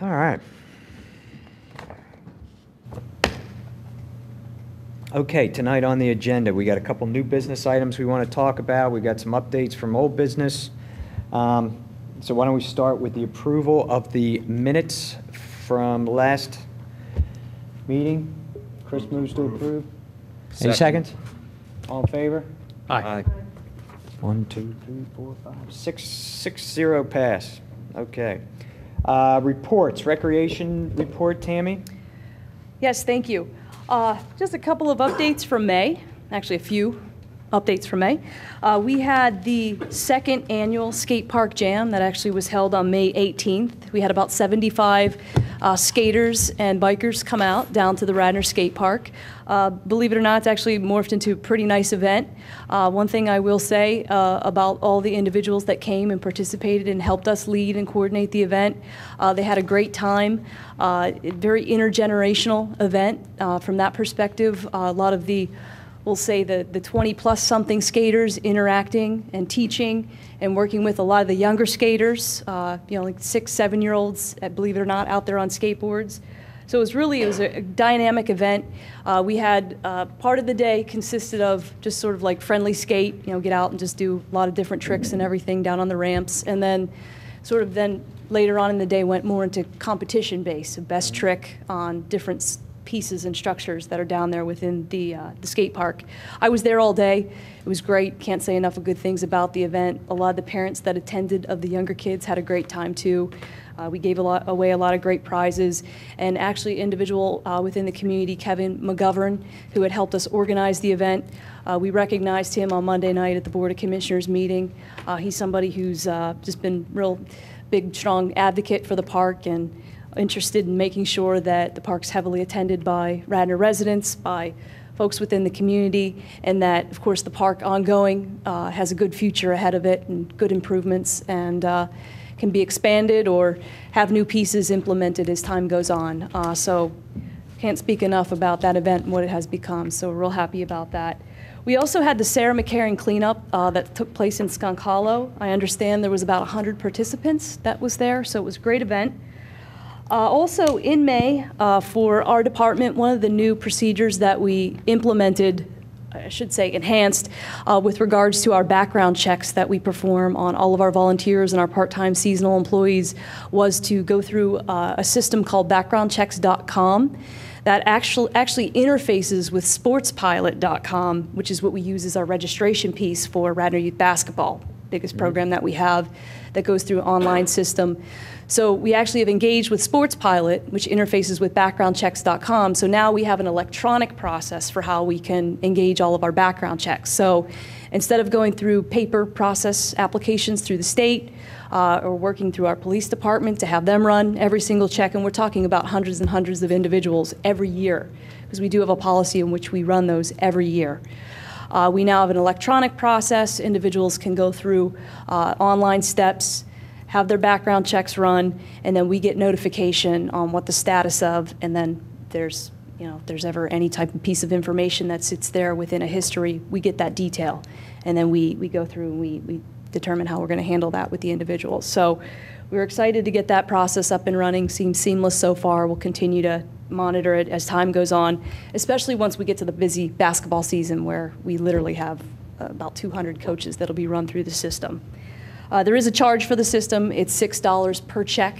All right. Okay, tonight on the agenda, we got a couple new business items we want to talk about. We got some updates from old business. So why don't we start with the approval of the minutes from last meeting? Chris moves to approve. Any seconds? All in favor? Aye. 1, 2, 3, 4, 5, 6, 0 pass. Okay. Reports, recreation report, Tammy? Yes, thank you. Just a couple of updates from May, actually a few updates from May. We had the second annual skate park jam that actually was held on May 18th. We had about 75 skaters and bikers come out down to the Radnor skate park. Believe it or not, it's actually morphed into a pretty nice event. One thing I will say about all the individuals that came and participated and helped us lead and coordinate the event, they had a great time. Very intergenerational event from that perspective. A lot of the, we'll say the 20-plus something skaters interacting and teaching and working with a lot of the younger skaters, like 6, 7-year-olds, believe it or not, out there on skateboards. So it was a dynamic event. We had part of the day consisted of just sort of like friendly skate, get out and just do a lot of different tricks and everything down on the ramps, and then later on in the day went more into competition base, so best trick on different pieces and structures that are down there within the skate park. I was there all day. It was great. Can't say enough of good things about the event. A lot of the parents that attended of the younger kids had a great time too. We gave away a lot of great prizes, and actually individual within the community, Kevin McGovern, who had helped us organize the event, we recognized him on Monday night at the Board of Commissioners meeting. He's somebody who's just been real big, strong advocate for the park and interested in making sure that the park's heavily attended by Radnor residents, by folks within the community, and that, of course, the park ongoing has a good future ahead of it and good improvements, and can be expanded or have new pieces implemented as time goes on. So can't speak enough about that event and what it has become, so we're real happy about that. We also had the Sarah McCarran cleanup that took place in Skunk Hollow. I understand there was about 100 participants that was there, so it was a great event. Also in May, for our department, one of the new procedures that we implemented, I should say enhanced, with regards to our background checks that we perform on all of our volunteers and our part-time seasonal employees was to go through a system called backgroundchecks.com that actually interfaces with sportspilot.com, which is what we use as our registration piece for Radnor Youth Basketball, biggest program that we have that goes through an online system. So we actually have engaged with SportsPilot, which interfaces with backgroundchecks.com. So now we have an electronic process for how we can engage all of our background checks. So instead of going through paper process applications through the state or working through our police department to have them run every single check, and we're talking about hundreds and hundreds of individuals every year, because we do have a policy in which we run those every year. We now have an electronic process. Individuals can go through online steps, have their background checks run, and then we get notification on what the status of, and then there's, if there's ever any type of piece of information that sits there within a history, we get that detail. And then we go through and we determine how we're going to handle that with the individuals. So we're excited to get that process up and running. Seems seamless so far. We'll continue to monitor it as time goes on, especially once we get to the busy basketball season where we literally have about 200 coaches that'll be run through the system. There is a charge for the system. It's $6 per check.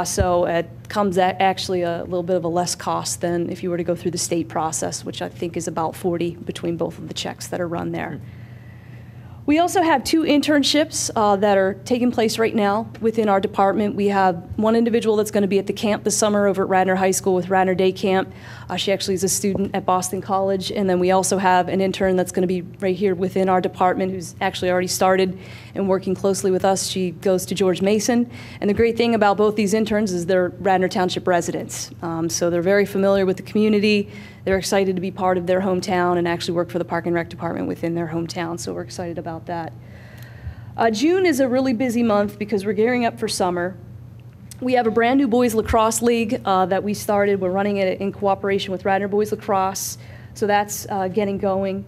So it comes at actually a little bit of a less cost than if you were to go through the state process, which I think is about $40 between both of the checks that are run there. We also have 2 internships that are taking place right now within our department. We have one individual that's going to be at the camp this summer over at Radnor High School with Radnor Day Camp. She actually is a student at Boston College. And then we also have an intern that's going to be right here within our department who's actually already started and working closely with us. She goes to George Mason. And the great thing about both these interns is they're Radnor Township residents. So they're very familiar with the community. They're excited to be part of their hometown and actually work for the Park and Rec Department within their hometown, so we're excited about that. June is a really busy month because we're gearing up for summer. We have a brand new boys lacrosse league that we started. We're running it in cooperation with Radnor Boys Lacrosse, so that's getting going.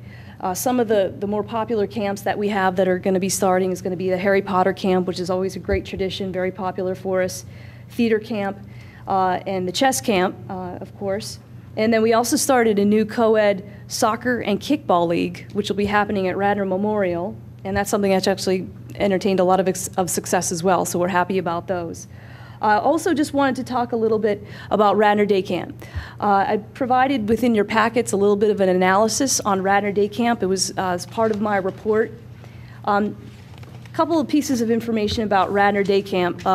Some of the more popular camps that we have that are going to be starting is going to be the Harry Potter camp, which is always a great tradition, very popular for us. theater camp, and the chess camp, of course. And then we also started a new co-ed soccer and kickball league, which will be happening at Radnor Memorial. And that's something that's actually entertained a lot of success as well, so we're happy about those. Also just wanted to talk a little bit about Radnor Day Camp. I provided within your packets a little bit of an analysis on Radnor Day Camp. It was as part of my report. A couple of pieces of information about Radnor Day Camp.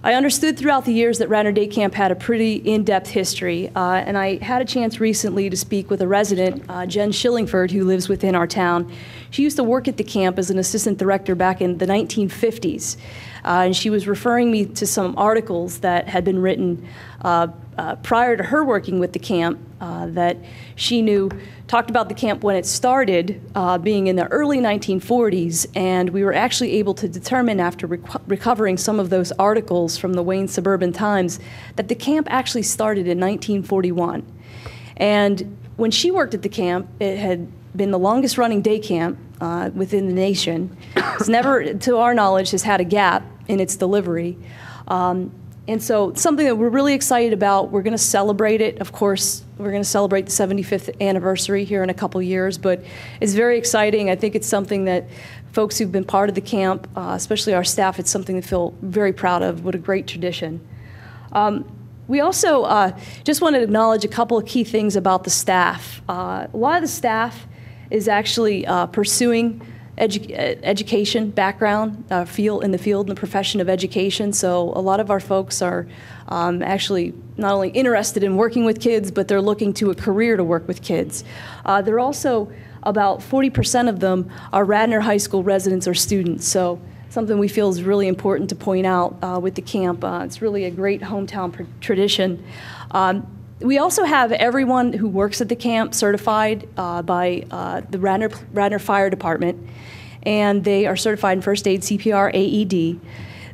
I understood throughout the years that Radnor Day Camp had a pretty in-depth history, and I had a chance recently to speak with a resident, Jen Shillingford, who lives within our town. She used to work at the camp as an assistant director back in the 1950s, and she was referring me to some articles that had been written prior to her working with the camp that she knew talked about the camp when it started, being in the early 1940s, and we were actually able to determine after recovering some of those articles from the Wayne Suburban Times that the camp actually started in 1941. And when she worked at the camp, it had been the longest running day camp within the nation. It's never, to our knowledge, has had a gap in its delivery. And so something that we're really excited about, we're going to celebrate it. Of course, we're going to celebrate the 75th anniversary here in a couple years, but it's very exciting. I think it's something that folks who've been part of the camp, especially our staff, it's something to feel very proud of. What a great tradition. We also just wanted to acknowledge a couple of key things about the staff. A lot of the staff is actually pursuing education background, in the field and the profession of education. So a lot of our folks are actually not only interested in working with kids, but they're looking to a career to work with kids. They're also, about 40% of them are Radnor High School residents or students. So something we feel is really important to point out with the camp. It's really a great hometown tradition. We also have everyone who works at the camp certified by the Radnor Fire Department, and they are certified in first aid, CPR, AED.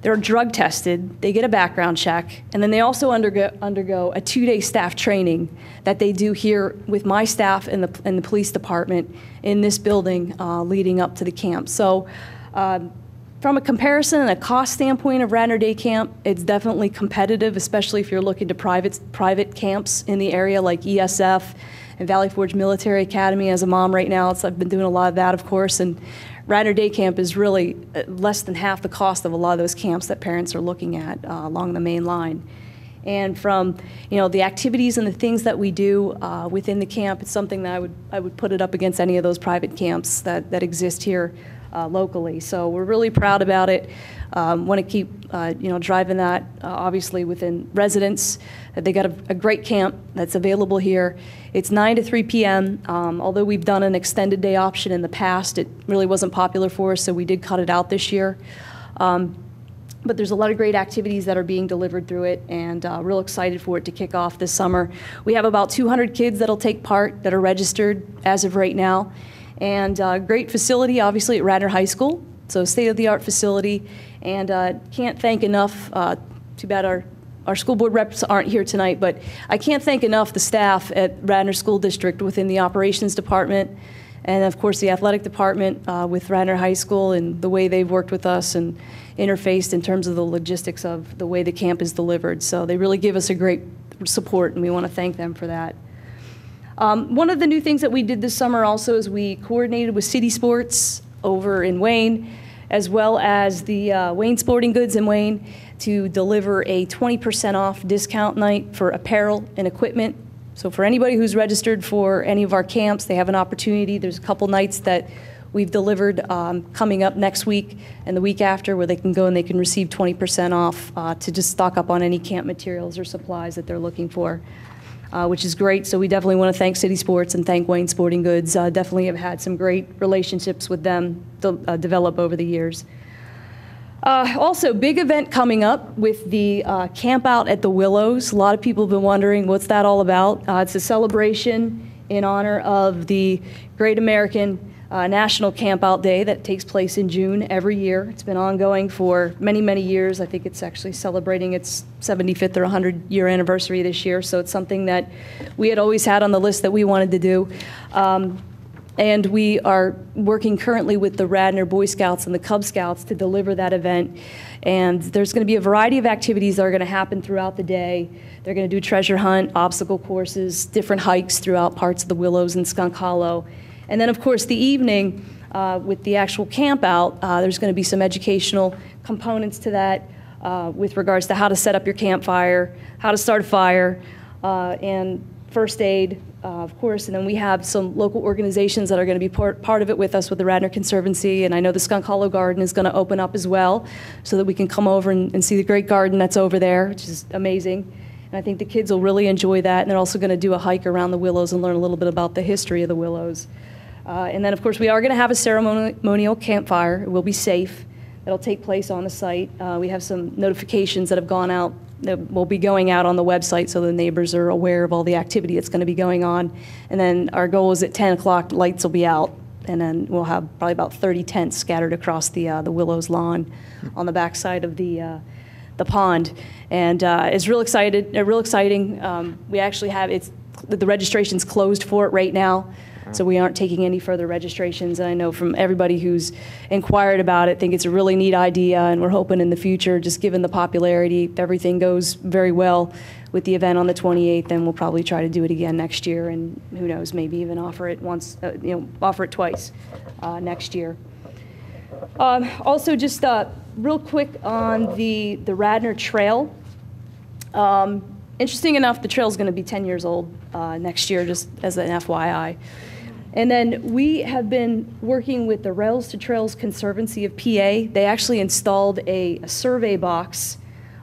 They're drug tested, they get a background check, and then they also undergo a 2-day staff training that they do here with my staff and the police department in this building leading up to the camp. So from a comparison and a cost standpoint of Radnor Day Camp, it's definitely competitive, especially if you're looking to private camps in the area like ESF and Valley Forge Military Academy. As a mom right now, I've been doing a lot of that, of course, and Radnor Day Camp is really less than half the cost of a lot of those camps that parents are looking at along the main line. And from the activities and the things that we do within the camp, it's something that I would put it up against any of those private camps that exist here locally. So we're really proud about it. Want to keep driving that obviously within residents. They got a great camp that's available here. It's 9 to 3 p.m. Although we've done an extended day option in the past, it really wasn't popular for us, so we did cut it out this year. But there's a lot of great activities that are being delivered through it, and real excited for it to kick off this summer. We have about 200 kids that'll take part that are registered as of right now. And great facility, obviously, at Radnor High School. So state-of-the-art facility. And can't thank enough, too bad our school board reps aren't here tonight, but I can't thank enough the staff at Radnor School District within the operations department and, of course, the athletic department with Radnor High School and the way they've worked with us and interfaced in terms of the logistics of the way the camp is delivered. So they really give us a great support, and we want to thank them for that. One of the new things that we did this summer also is we coordinated with City Sports over in Wayne, as well as the Wayne Sporting Goods in Wayne, to deliver a 20% off discount night for apparel and equipment. So for anybody who's registered for any of our camps, they have an opportunity. There's a couple nights that we've delivered coming up next week and the week after where they can go and they can receive 20% off to just stock up on any camp materials or supplies that they're looking for. Which is great. So we definitely want to thank City Sports and thank Wayne Sporting Goods. Definitely have had some great relationships with them develop over the years. Also, big event coming up with the camp out at the Willows. A lot of people have been wondering what's that all about. It's a celebration in honor of the Great American National Camp Out Day that takes place in June every year. It's been ongoing for many, many years. I think it's actually celebrating its 75th or 100-year anniversary this year, so it's something that we had always had on the list that we wanted to do. And we are working currently with the Radnor Boy Scouts and the Cub Scouts to deliver that event And there's going to be a variety of activities that are going to happen throughout the day. They're going to do treasure hunt, obstacle courses, different hikes throughout parts of the Willows and Skunk Hollow. And then, of course, the evening, with the actual camp out, there's going to be some educational components to that with regards to how to set up your campfire, how to start a fire, and first aid, of course. And then we have some local organizations that are going to be part of it with us with the Radnor Conservancy. And I know the Skunk Hollow Garden is going to open up as well so that we can come over and see the great garden that's over there, which is amazing. And I think the kids will really enjoy that. And they're also going to do a hike around the Willows and learn a little bit about the history of the Willows. And then, of course, we are going to have a ceremonial campfire. It will be safe. It'll take place on the site. We have some notifications that have gone out that will be going out on the website so the neighbors are aware of all the activity that's going to be going on. And then our goal is at 10 o'clock, lights will be out. And then we'll have probably about 30 tents scattered across the Willows lawn on the backside of the pond. And it's real exciting. We actually have, the registration's closed for it right now. So we aren't taking any further registrations. And I know from everybody who's inquired about it, think it's a really neat idea. And we're hoping in the future, just given the popularity, if everything goes very well with the event on the 28th, then we'll probably try to do it again next year. And who knows, maybe even offer it once, offer it twice next year. Also, just real quick on the Radnor Trail. Interesting enough, the trail's going to be 10 years old next year, just as an FYI. And then we have been working with the Rails to Trails Conservancy of PA. They actually installed a survey box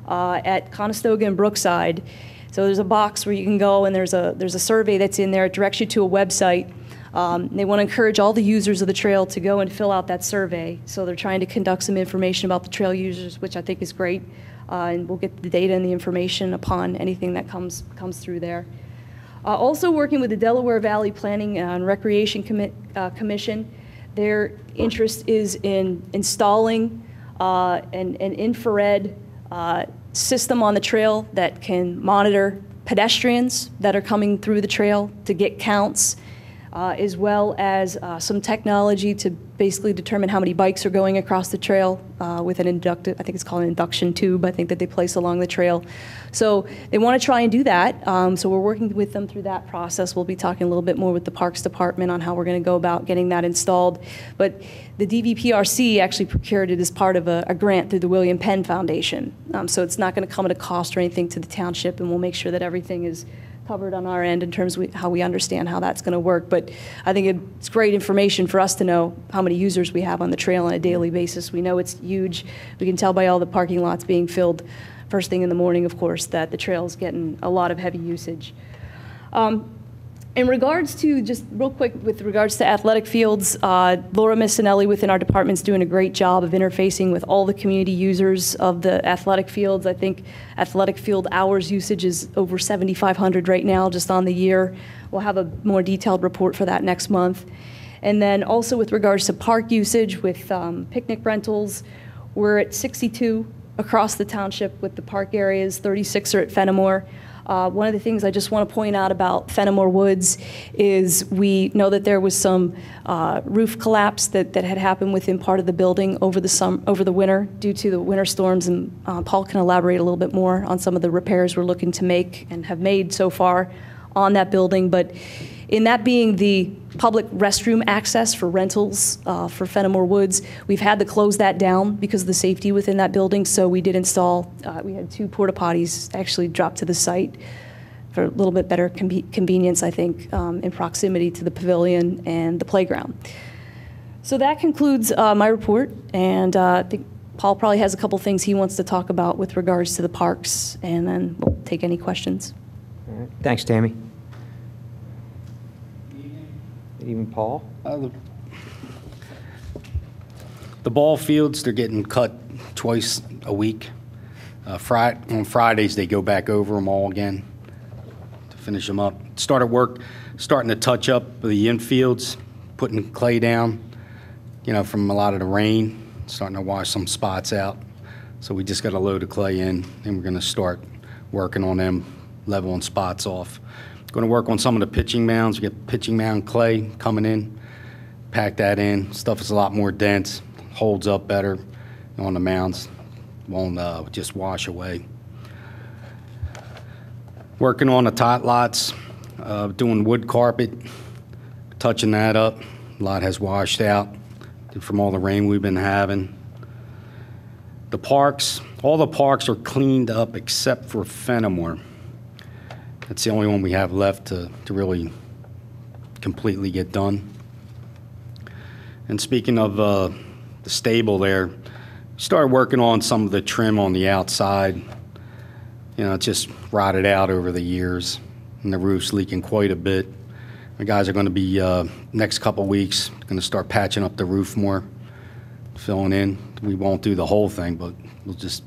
at Conestoga and Brookside. So there's a box where you can go, and there's a survey that's in there. It directs you to a website. They want to encourage all the users of the trail to go and fill out that survey. So they're trying to conduct some information about the trail users, which I think is great. And we'll get the data and the information upon anything that comes through there. Also working with the Delaware Valley Planning and Recreation Commission. Their interest is in installing an infrared system on the trail that can monitor pedestrians that are coming through the trail to get counts, as well as some technology to basically determine how many bikes are going across the trail with an inductive, I think it's called an induction tube, I think, that they place along the trail. So they want to try and do that. So we're working with them through that process. We'll be talking a little bit more with the Parks Department on how we're going to go about getting that installed. But the DVPRC actually procured it as part of a grant through the William Penn Foundation. So it's not going to come at a cost or anything to the township, and we'll make sure that everything is covered on our end in terms of how we understand how that's going to work. But I think it's great information for us to know how many users we have on the trail on a daily basis. We know it's huge. We can tell by all the parking lots being filled first thing in the morning, of course, that the trail's getting a lot of heavy usage. In regards to, just real quick, with regards to athletic fields, Laura Missinelli within our department is doing a great job of interfacing with all the community users of the athletic fields. I think athletic field hours usage is over 7,500 right now, just on the year. We'll have a more detailed report for that next month. And then also with regards to park usage with picnic rentals, we're at 62 across the township with the park areas, 36 are at Fenimore. One of the things I just want to point out about Fenimore Woods is we know that there was some roof collapse that had happened within part of the building over the winter due to the winter storms, and Paul can elaborate a little bit more on some of the repairs we're looking to make and have made so far on that building. But in that being the public restroom access for rentals for Fenimore Woods, we've had to close that down because of the safety within that building. So we did install, we had 2 porta potties actually dropped to the site for a little bit better convenience, I think, in proximity to the pavilion and the playground. So that concludes my report, and I think Paul probably has a couple things he wants to talk about with regards to the parks, and then we'll take any questions. All right. Thanks, Tammy. Good evening, Paul. The ball fields, they're getting cut twice a week. On Fridays, they go back over them all again to finish them up. Starting to touch up the infields, putting clay down, from a lot of the rain, starting to wash some spots out. So we just got a load of clay in, and we're going to start working on them, leveling spots off. Going to work on some of the pitching mounds. We get pitching mound clay coming in, pack that in. Stuff is a lot more dense, holds up better on the mounds. won't just wash away. Working on the tot lots, doing wood carpet, touching that up. A lot has washed out from all the rain we've been having. The parks, all the parks are cleaned up except for Fenimore. That's the only one we have left to really completely get done. And speaking of the stable there, started working on some of the trim on the outside. You know, it's just rotted out over the years, and the roof's leaking quite a bit. The guys are going to be, next couple weeks, going to start patching up the roof more, filling in. We won't do the whole thing, but we'll just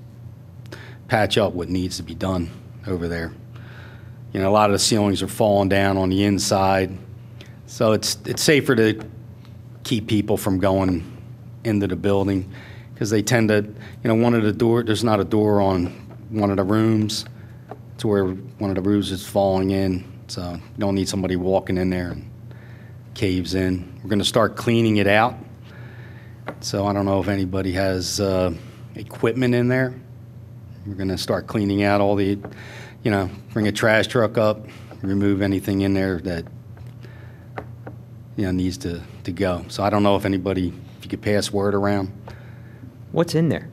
patch up what needs to be done over there. You know, a lot of the ceilings are falling down on the inside, so it's safer to keep people from going into the building, because they tend to, you know, there's not a door on one of the rooms to where one of the roofs is falling in, so you don't need somebody walking in there and caves in. We're going to start cleaning it out, so I don't know if anybody has equipment in there. We're going to start cleaning out all the, you know, bring a trash truck up, remove anything in there that, you know, needs to go. So I don't know if anybody, if you could pass word around. What's in there?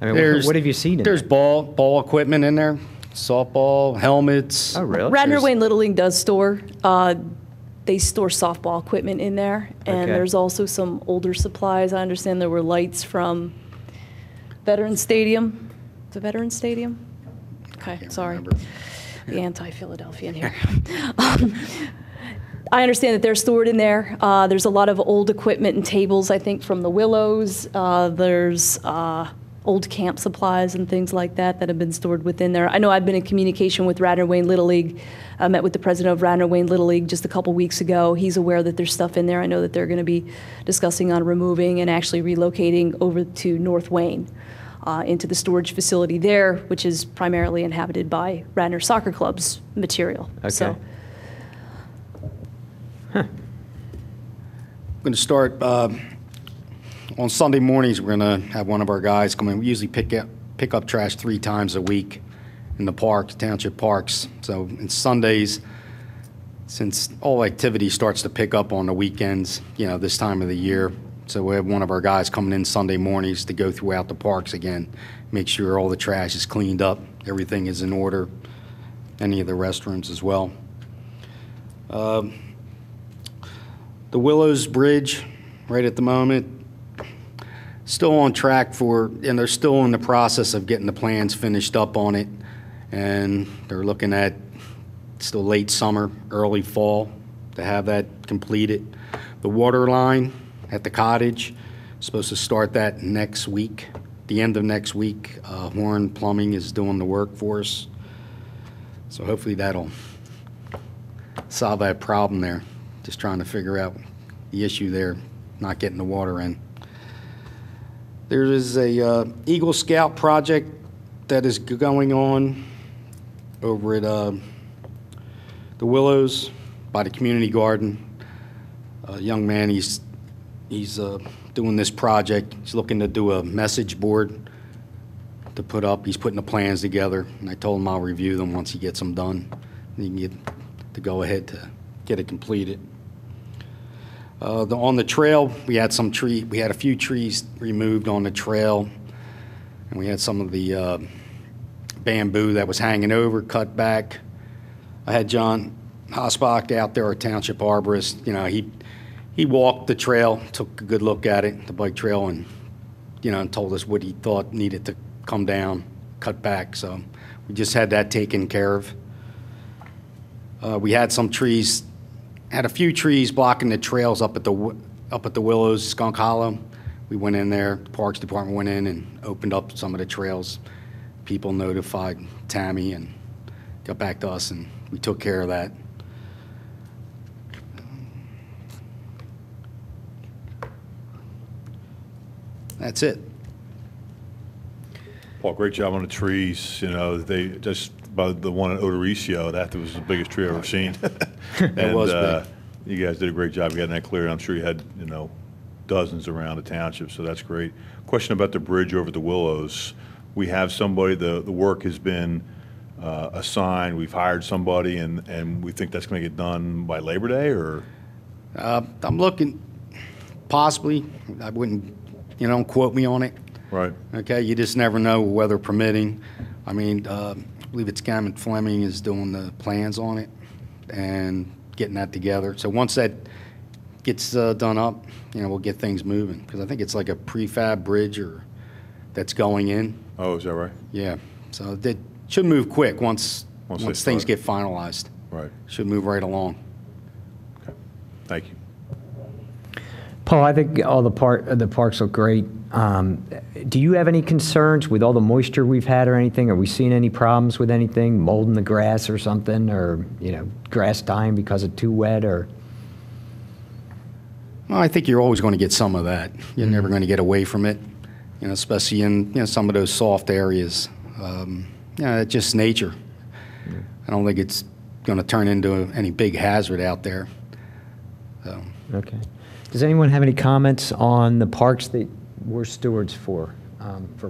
I mean, what have you seen in There's there? ball equipment in there, softball, helmets. Oh, really? Radnor Wayne Little League does store, they store softball equipment in there, and Okay. there's also some older supplies. I understand there were lights from Veterans Stadium. The Veterans Stadium? Okay, Can't sorry. remember. The anti-Philadelphian here. I understand that they're stored in there. There's a lot of old equipment and tables, I think, from the Willows. There's old camp supplies and things like that that have been stored within there. I know I've been in communication with Radnor Wayne Little League. I met with the president of Radnor Wayne Little League just a couple weeks ago. He's aware that there's stuff in there. I know that they're going to be discussing on removing and actually relocating over to North Wayne into the storage facility there, which is primarily inhabited by Radnor Soccer Club's material. Okay. So, I'm going to start on Sunday mornings. We're going to have one of our guys come in. We usually pick up trash 3 times a week in the parks, township parks. So on Sundays, since all activity starts to pick up on the weekends, you know, this time of the year, so we have one of our guys coming in Sunday mornings to go throughout the parks again, make sure all the trash is cleaned up, everything is in order, any of the restrooms as well. The Willows Bridge, right at the moment, still on track and they're still in the process of getting the plans finished up on it, and they're looking at still late summer, early fall to have that completed. The water line at the cottage, supposed to start that next week, the end of next week. Horn Plumbing is doing the work for us, so hopefully that'll solve that problem there. Just trying to figure out the issue there, not getting the water in. There is a Eagle Scout project that is going on over at the Willows by the community garden. A young man, he's doing this project. He's looking to do a message board to put up. He's putting the plans together, and I told him I'll review them once he gets them done. And he can get to go ahead to get it completed. On the trail, we had a few trees removed on the trail, and we had some of the bamboo that was hanging over cut back. I had John Hosbach out there, our township arborist. You know, he walked the trail, took a good look at it, the bike trail, and, you know, and told us what he thought needed to come down, cut back. So we just had that taken care of. We had some trees. Had a few trees blocking the trails up at the Willows, Skunk Hollow. We went in there, the Parks Department went in and opened up some of the trails. People notified Tammy and got back to us, and we took care of that. That's it. Paul, great job on the trees. You know, they just by the one at Odoricio, that was the biggest tree I've ever seen. It was big. You guys did a great job getting that cleared. I'm sure you had, you know, dozens around the township, so that's great. Question about the bridge over the Willows. we have somebody, the work has been assigned, we've hired somebody, and we think that's going to get done by Labor Day, or? I'm looking, possibly, I wouldn't, don't quote me on it. Right. Okay, you just never know, weather permitting. I mean, I believe it's Cameron Fleming is doing the plans on it and getting that together. So once that gets done up, we'll get things moving, because I think it's like a prefab bridge that's going in. Oh, is that right? Yeah, so that should move quick once Once they things start. get finalized. Right. Should move right along. Okay. Thank you. Paul, I think all the parks look great. Do you have any concerns with all the moisture we've had or anything? Are we seeing any problems with anything, mold in the grass or something, or, grass dying because it's too wet, or? Well, I think you're always going to get some of that. You're never going to get away from it, especially in some of those soft areas. It's just nature. I don't think it's going to turn into any big hazard out there. So. Okay. Does anyone have any comments on the parks that we're stewards for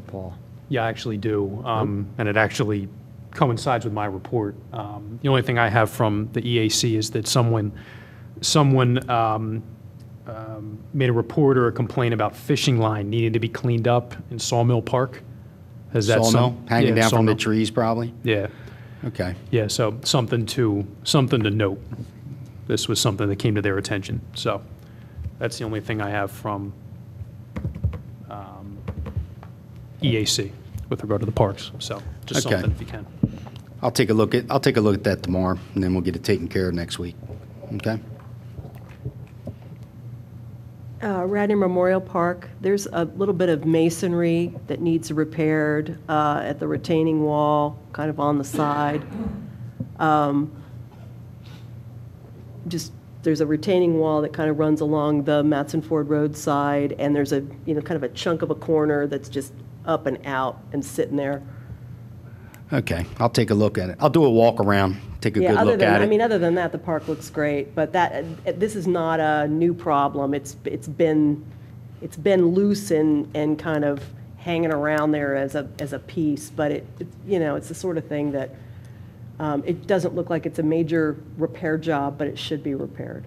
Paul? Yeah, I actually do, and it actually coincides with my report. The only thing I have from the EAC is that someone made a report or a complaint about fishing line needing to be cleaned up in Sawmill Park. Has that Sawmill, hanging down from the sawmill. trees, probably? Yeah, Okay. yeah. So something to note. This was something that came to their attention. So that's the only thing I have from EAC with regard to the parks. So just Okay. something if you can. I'll take a look at that tomorrow, and then we'll get it taken care of next week. Okay? Radnor Memorial Park, there's a little bit of masonry that needs repaired at the retaining wall, kind of on the side. There's a retaining wall that kind of runs along the Matson Ford Road side, and there's a, kind of a chunk of a corner that's just up and out and sitting there. Okay, I'll take a look at it. I'll do a walk around, take a good look at it. Other than that, the park looks great, but this is not a new problem. It's been loose and kind of hanging around there as a piece, but it's the sort of thing that it doesn't look like it's a major repair job, but it should be repaired.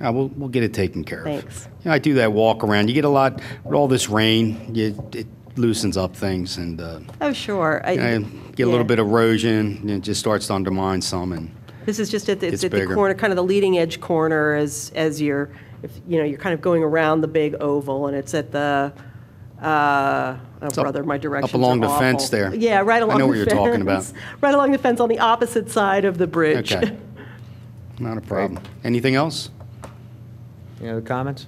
We'll get it taken care of. Thanks. I do that walk around. You get a lot, with all this rain, it loosens up things, and Oh, sure. get a little bit of erosion, and it just starts to undermine some. And This is just at the bigger. corner, kind of the leading edge corner as you're kind of going around the big oval, and it's at the, my directions up along are the awful. fence there. Yeah, right along the fence. I know what you're talking about. Right along the fence on the opposite side of the bridge. Okay. Not a problem. Anything else? Any other comments?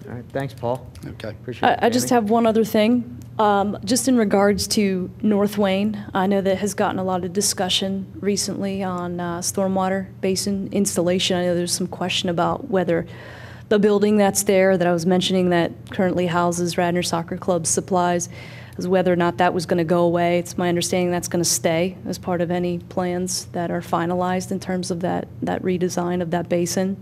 All right, thanks, Paul. Okay. Appreciate it. I just Tammy? have one other thing. Just in regards to North Wayne, I know that has gotten a lot of discussion recently on stormwater basin installation. I know there's some question about whether the building that's there that I was mentioning that currently houses Radnor Soccer Club's supplies, is whether or not that was going to go away. It's my understanding that's going to stay as part of any plans that are finalized in terms of that redesign of that basin.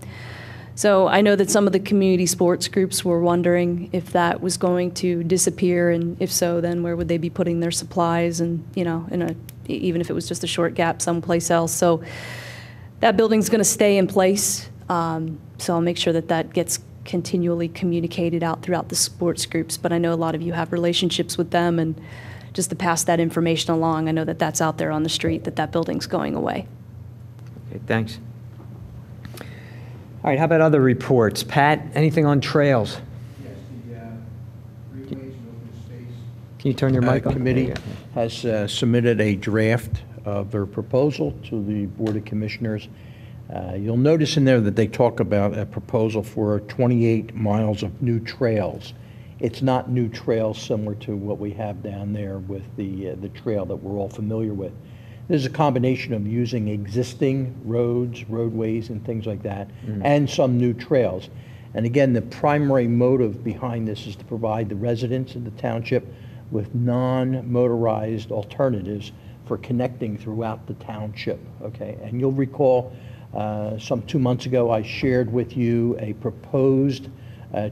So I know that some of the community sports groups were wondering if that was going to disappear, and if so, then where would they be putting their supplies, and even if it was just a short gap someplace else. So that building's going to stay in place. So I'll make sure that gets continually communicated out throughout the sports groups. But I know a lot of you have relationships with them, and just to pass that information along, I know that that's out there on the street, that building's going away. Okay, thanks. All right, how about other reports? Pat, anything on trails? Yes, the Greenways and Open Space Can you turn your mic on? Committee has submitted a draft of their proposal to the Board of Commissioners. You'll notice in there that they talk about a proposal for 28 miles of new trails. It's not new trails similar to what we have down there with the trail that we're all familiar with. This is a combination of using existing roads, roadways, and things like that, and some new trails. And again, the primary motive behind this is to provide the residents of the township with non-motorized alternatives for connecting throughout the township, okay? And you'll recall some 2 months ago, I shared with you a proposed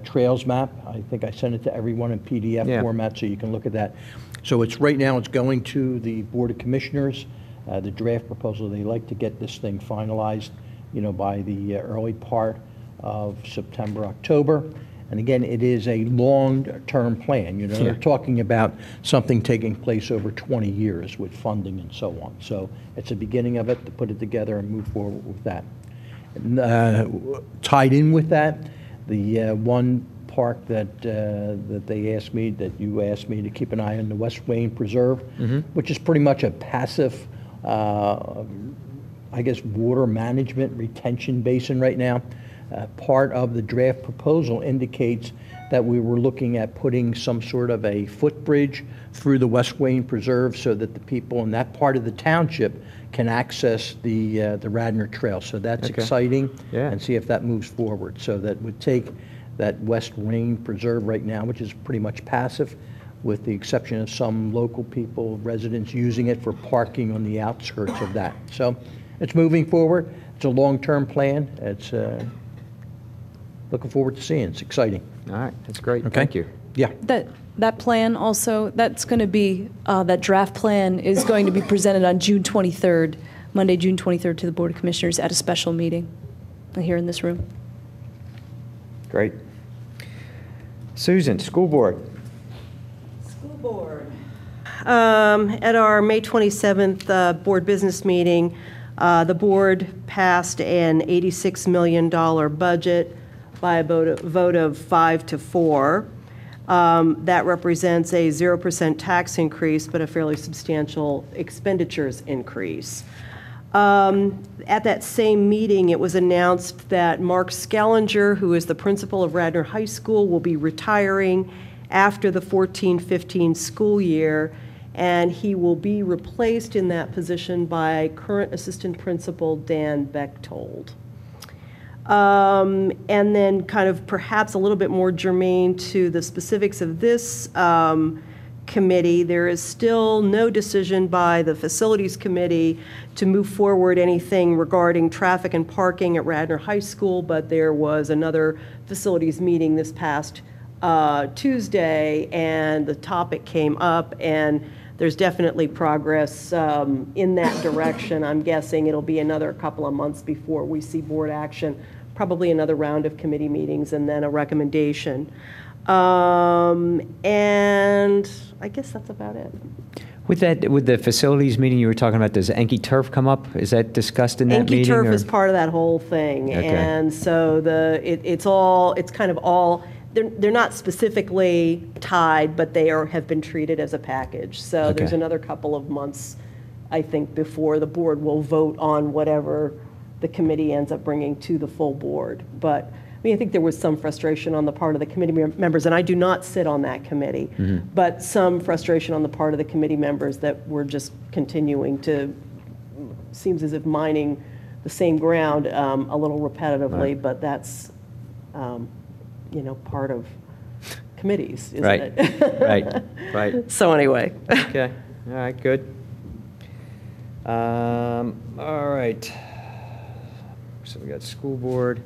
trails map. I think I sent it to everyone in PDF Yeah. format, so you can look at that. So it's, right now, it's going to the Board of Commissioners, the draft proposal. They like to get this thing finalized, by the early part of September, October. And again, it is a long-term plan. They're talking about something taking place over 20 years with funding and so on. So it's a beginning of it, to put it together and move forward with that. Tied in with that, the one park that they asked me, that you asked me to keep an eye on, the West Wayne Preserve, which is pretty much a passive, I guess, water management retention basin right now. Part of the draft proposal indicates that we were looking at putting some sort of a footbridge through the West Wayne Preserve so that the people in that part of the township can access the Radnor Trail. So that's exciting, and see if that moves forward. So that would take that West Wayne Preserve right now, which is pretty much passive, with the exception of some local people, residents using it for parking on the outskirts of that. So it's moving forward. It's a long-term plan. It's looking forward to seeing. It's exciting. All right, that's great. Okay. Thank you. Yeah. That plan also, that's going to be, that draft plan is going to be presented on June 23rd, Monday, June 23rd, to the Board of Commissioners at a special meeting here in this room. Great. Susan, School Board. School Board. At our May 27th Board Business Meeting, the Board passed an $86 million budget by a vote of 5-4. That represents a 0% tax increase, but a fairly substantial expenditures increase. At that same meeting, it was announced that Mark Skellinger, who is the principal of Radnor High School, will be retiring after the 14-15 school year, and he will be replaced in that position by current assistant principal Dan Bechtold. And then kind of perhaps a little bit more germane to the specifics of this committee, there is still no decision by the Facilities Committee to move forward anything regarding traffic and parking at Radnor High School, but there was another facilities meeting this past Tuesday, and the topic came up, and there's definitely progress in that direction. I'm guessing it'll be another couple of months before we see board action, probably another round of committee meetings, and then a recommendation. And I guess that's about it. With the facilities meeting you were talking about, does Enki Turf come up? Is that discussed in that Enki meeting? Turf or? is part of that whole thing. Okay. And so it's kind of all, they're not specifically tied, but they have been treated as a package. So there's Okay. another couple of months, I think, before the board will vote on whatever the committee ends up bringing to the full board. But I mean, I think there was some frustration on the part of the committee members, and I do not sit on that committee, but some frustration on the part of the committee members that we're just continuing to, seems as if mining the same ground a little repetitively, Right. but that's, part of committees, isn't Right. it? Right. So anyway. Okay. All right. Good. All right. So we got school board.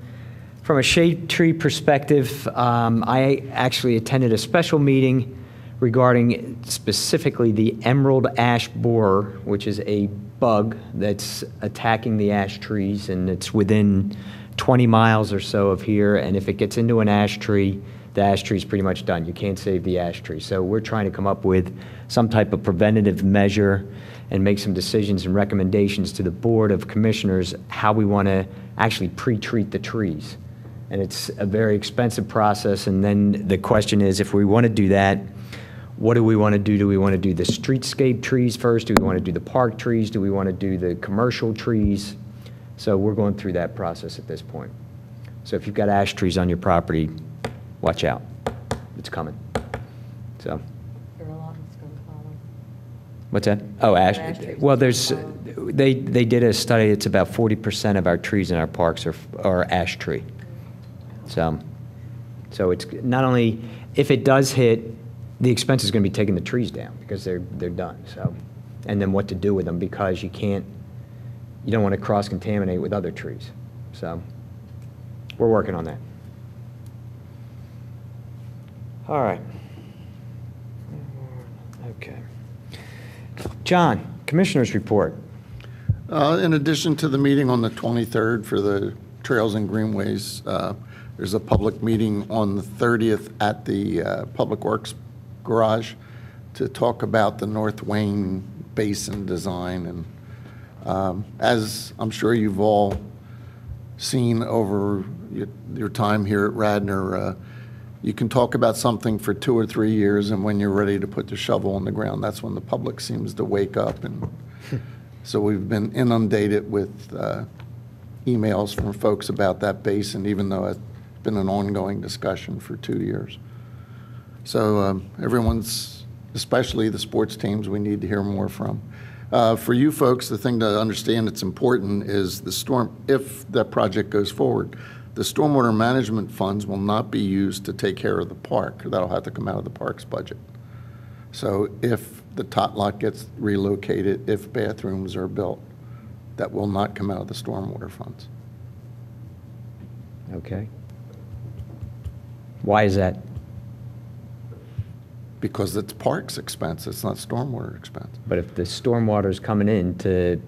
From a shade tree perspective, I actually attended a special meeting regarding specifically the emerald ash borer, which is a bug that's attacking the ash trees, and it's within 20 miles or so of here, and if it gets into an ash tree, the ash tree is pretty much done. You can't save the ash tree. So we're trying to come up with some type of preventative measure and make some decisions and recommendations to the Board of Commissioners how we want to actually pre-treat the trees. And it's a very expensive process, and then the question is, if we want to do that, what do we want to do? Do we want to do the streetscape trees first? Do we want to do the park trees? Do we want to do the commercial trees? So we're going through that process at this point. So if you've got ash trees on your property, watch out. It's coming. So. What's that? Oh, ash. Well, they did a study. It's about 40% of our trees in our parks are ash tree. So it's not only, if it does hit, the expense is going to be taking the trees down because they're done. So, and then what to do with them, because you don't want to cross-contaminate with other trees. So we're working on that. All right. Okay. John, Commissioners report. In addition to the meeting on the 23rd for the Trails and Greenways, there's a public meeting on the 30th at the Public Works Garage to talk about the North Wayne Basin design. And as I'm sure you've all seen over your time here at Radnor, you can talk about something for 2 or 3 years, and when you're ready to put the shovel in the ground, that's when the public seems to wake up. And so we've been inundated with emails from folks about that basin, even though it's been an ongoing discussion for 2 years. So everyone's, especially the sports teams, we need to hear more from. For you folks, the thing to understand that's important is the storm, if that project goes forward, the stormwater management funds will not be used to take care of the park. That'll have to come out of the park's budget. So if the tot lot gets relocated, if bathrooms are built, that will not come out of the stormwater funds. Okay. Why is that? Because it's park's expense, it's not stormwater expense. But if the stormwater's coming in to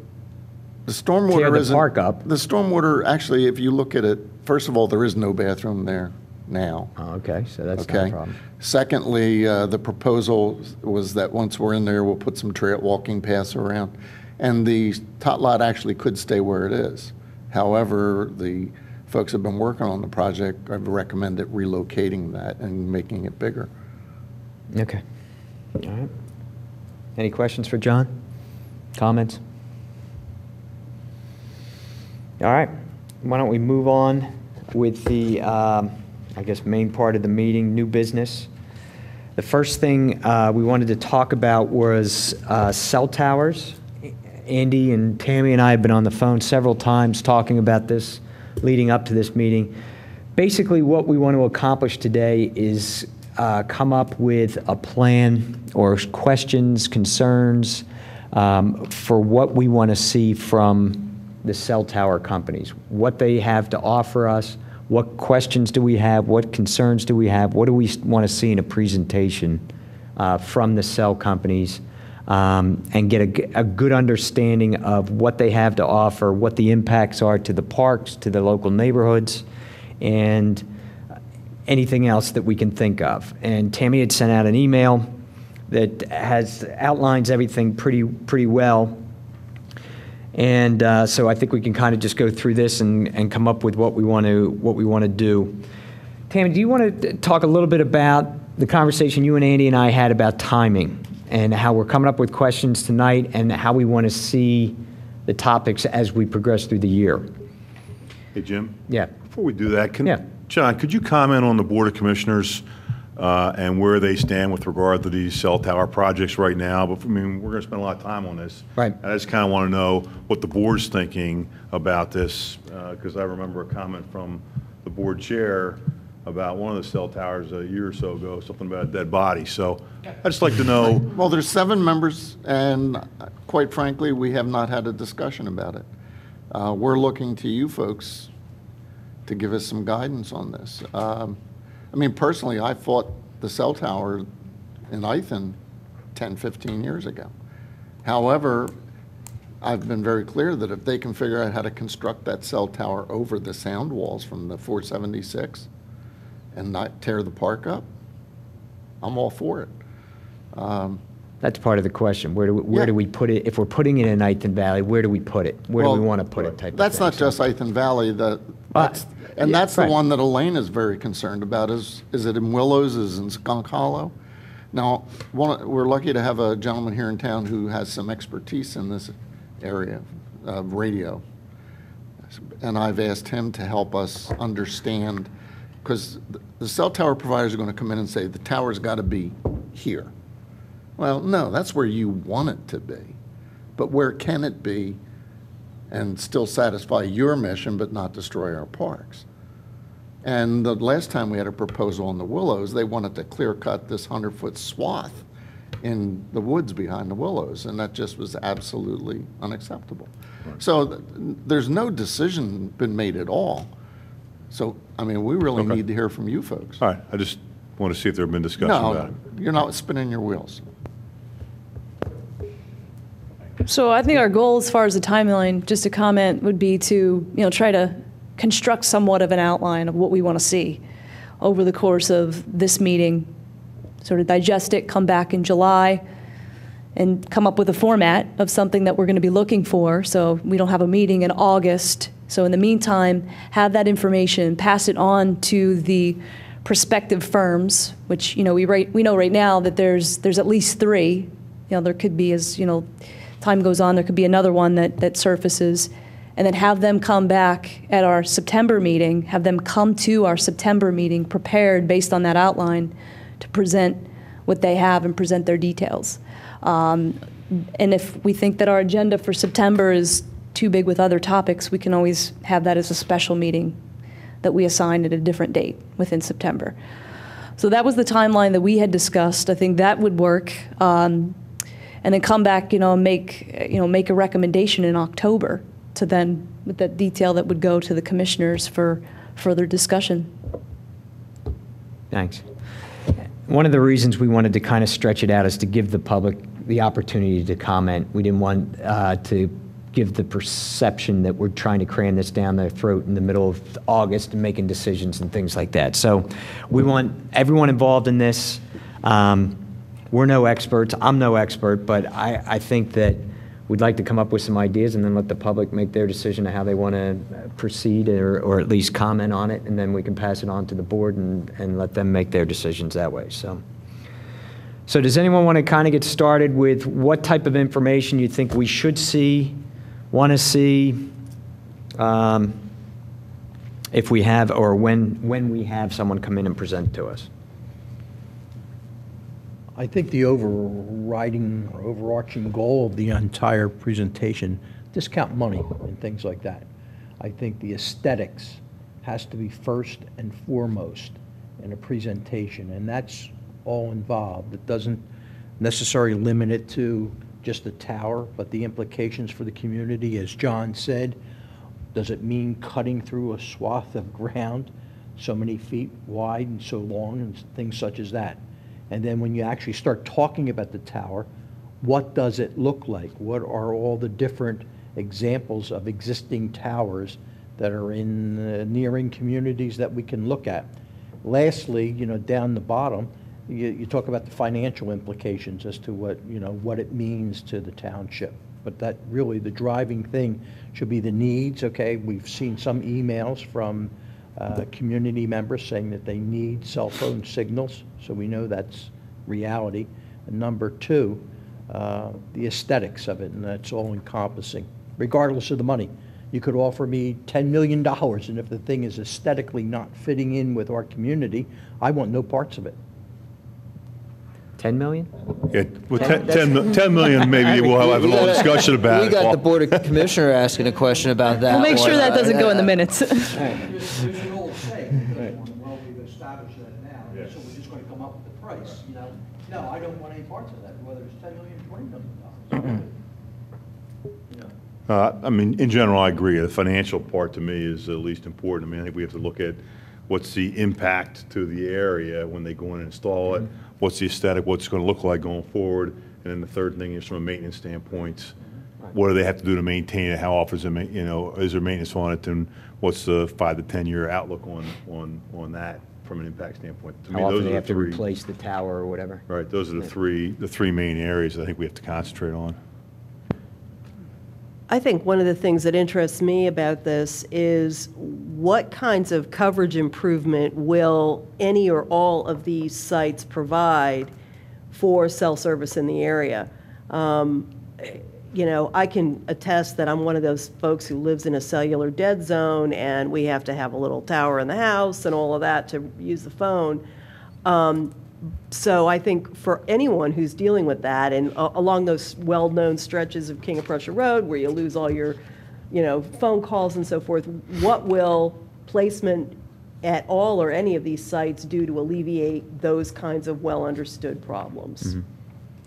The stormwater tear the isn't- park up. The stormwater, actually, if you look at it, first of all, there is no bathroom there now. Oh, okay, so that's not a Okay. problem. Secondly, the proposal was that once we're in there, we'll put some trail walking paths around. And the tot lot actually could stay where it is. However, the folks have been working on the project, I've recommended relocating that and making it bigger. Okay. All right. Any questions for John? Comments? All right. Why don't we move on with the, I guess, main part of the meeting, new business. The first thing we wanted to talk about was cell towers. Andy and Tammy and I have been on the phone several times talking about this leading up to this meeting. Basically, what we want to accomplish today is come up with a plan or questions, concerns for what we want to see from the cell tower companies, what they have to offer us, what questions do we have, what concerns do we have, what do we want to see in a presentation from the cell companies, and get a good understanding of what they have to offer, what the impacts are to the parks, to the local neighborhoods, and anything else that we can think of. And Tammy had sent out an email that outlines everything pretty well. And so I think we can kind of just go through this and come up with what we want to do. Tammy, do you want to talk a little bit about the conversation you and Andy and I had about timing and how we're coming up with questions tonight and how we want to see the topics as we progress through the year? Hey, Jim? Yeah. Before we do that, Yeah. John, could you comment on the Board of Commissioners and where they stand with regard to these cell tower projects right now? But, I mean, we're going to spend a lot of time on this. Right. I just kind of want to know what the board's thinking about this, because I remember a comment from the board chair about one of the cell towers a year or so ago, something about a dead body. So I'd just like to know. Well, there's 7 members, and quite frankly, we have not had a discussion about it. We're looking to you folks to give us some guidance on this. I mean, personally, I fought the cell tower in Ithan 10, 15 years ago. However, I've been very clear that if they can figure out how to construct that cell tower over the sound walls from the 476 and not tear the park up, I'm all for it. That's part of the question. Where Yeah. do we put it? If we're putting it in Ithan Valley, where do we put it? Where do we Well, want to put it type of That's thing. not just Ithan Valley, that's yeah, the right. one that Elaine is very concerned about. Is it in Willows, is it in Skunk Hollow? Now, we're lucky to have a gentleman here in town who has some expertise in this area of radio. And I've asked him to help us understand, because the cell tower providers are going to come in and say, the tower's got to be here. Well, no, that's where you want it to be. But where can it be and still satisfy your mission but not destroy our parks? And the last time we had a proposal on the Willows, they wanted to clear cut this 100-foot swath in the woods behind the Willows, and that just was absolutely unacceptable. So there's no decision been made at all. So, I mean, we really Okay. need to hear from you folks. All right, I just Want to see if there have been discussion about No, it. you're not spinning your wheels. So I think our goal as far as the timeline, just a comment, would be to, try to construct somewhat of an outline of what we want to see over the course of this meeting, sort of digest it, come back in July, and come up with a format of something that we're going to be looking for, so we don't have a meeting in August. So in the meantime, have that information, pass it on to the prospective firms, which, we know right now that there's at least 3. There could be, as, time goes on, there could be another one that surfaces, and then have them come back at our September meeting, have them come to our September meeting prepared based on that outline to present what they have and present their details. And if we think that our agenda for September is too big with other topics, we can always have that as a special meeting that we assign at a different date within September. So that was the timeline that we had discussed. I think that would work. And then come back, make a recommendation in October to then, with that detail that would go to the commissioners for further discussion. Thanks. One of the reasons we wanted to kind of stretch it out is to give the public the opportunity to comment. We didn't want to give the perception that we're trying to cram this down their throat in the middle of August and making decisions and things like that. So we want everyone involved in this. We're no experts. I'm no expert, but I think that we'd like to come up with some ideas and then let the public make their decision of how they want to proceed or at least comment on it, and then we can pass it on to the board and let them make their decisions that way. So does anyone want to kind of get started with what type of information you think we should see, want to see, if we have, or when we have someone come in and present to us? I think the overriding or overarching goal of the entire presentation, discount money and things like that. I think the aesthetics has to be first and foremost in a presentation, and that's all involved. It doesn't necessarily limit it to just the tower, but the implications for the community. As John said, does it mean cutting through a swath of ground so many feet wide and so long, and things such as that? And then when you actually start talking about the tower, what does it look like? What are all the different examples of existing towers that are in nearing communities that we can look at? Lastly, down the bottom, you talk about the financial implications as to what it means to the township. But that really, the driving thing should be the needs. Okay, we've seen some emails from community members saying that they need cell phone signals, so we know that's reality. And number 2, the aesthetics of it, and that's all encompassing, regardless of the money. You could offer me $10 million, and if the thing is aesthetically not fitting in with our community, I want no parts of it. 10 million? Yeah, well, 10 million, maybe we'll have a little discussion about it. We got the Board of Commissioner asking a question about that. We'll make sure that doesn't go in the minutes. There's an old saying, well, we've established that now, so we're just going to come up with the price, No, I don't want any parts of that, whether it's $10 million, $20 million. I mean, in general, I agree. The financial part to me is the least important. I mean, I think we have to look at what's the impact to the area when they go in and install it, what's the aesthetic, what's it going to look like going forward, and then the third thing is from a maintenance standpoint, what do they have to do to maintain it, how often is there maintenance on it, and what's the 5 to 10 year outlook on that from an impact standpoint. To How me, often those they are have the to three. replace the tower or whatever? Right, those are the three main areas that I think we have to concentrate on. I think one of the things that interests me about this is what kinds of coverage improvement will any or all of these sites provide for cell service in the area? I can attest that I'm one of those folks who lives in a cellular dead zone, and we have to have a little tower in the house and all of that to use the phone. So I think for anyone who's dealing with that, and along those well-known stretches of King of Prussia Road where you lose all your, phone calls and so forth, what will placement at all or any of these sites do to alleviate those kinds of well-understood problems? Mm-hmm.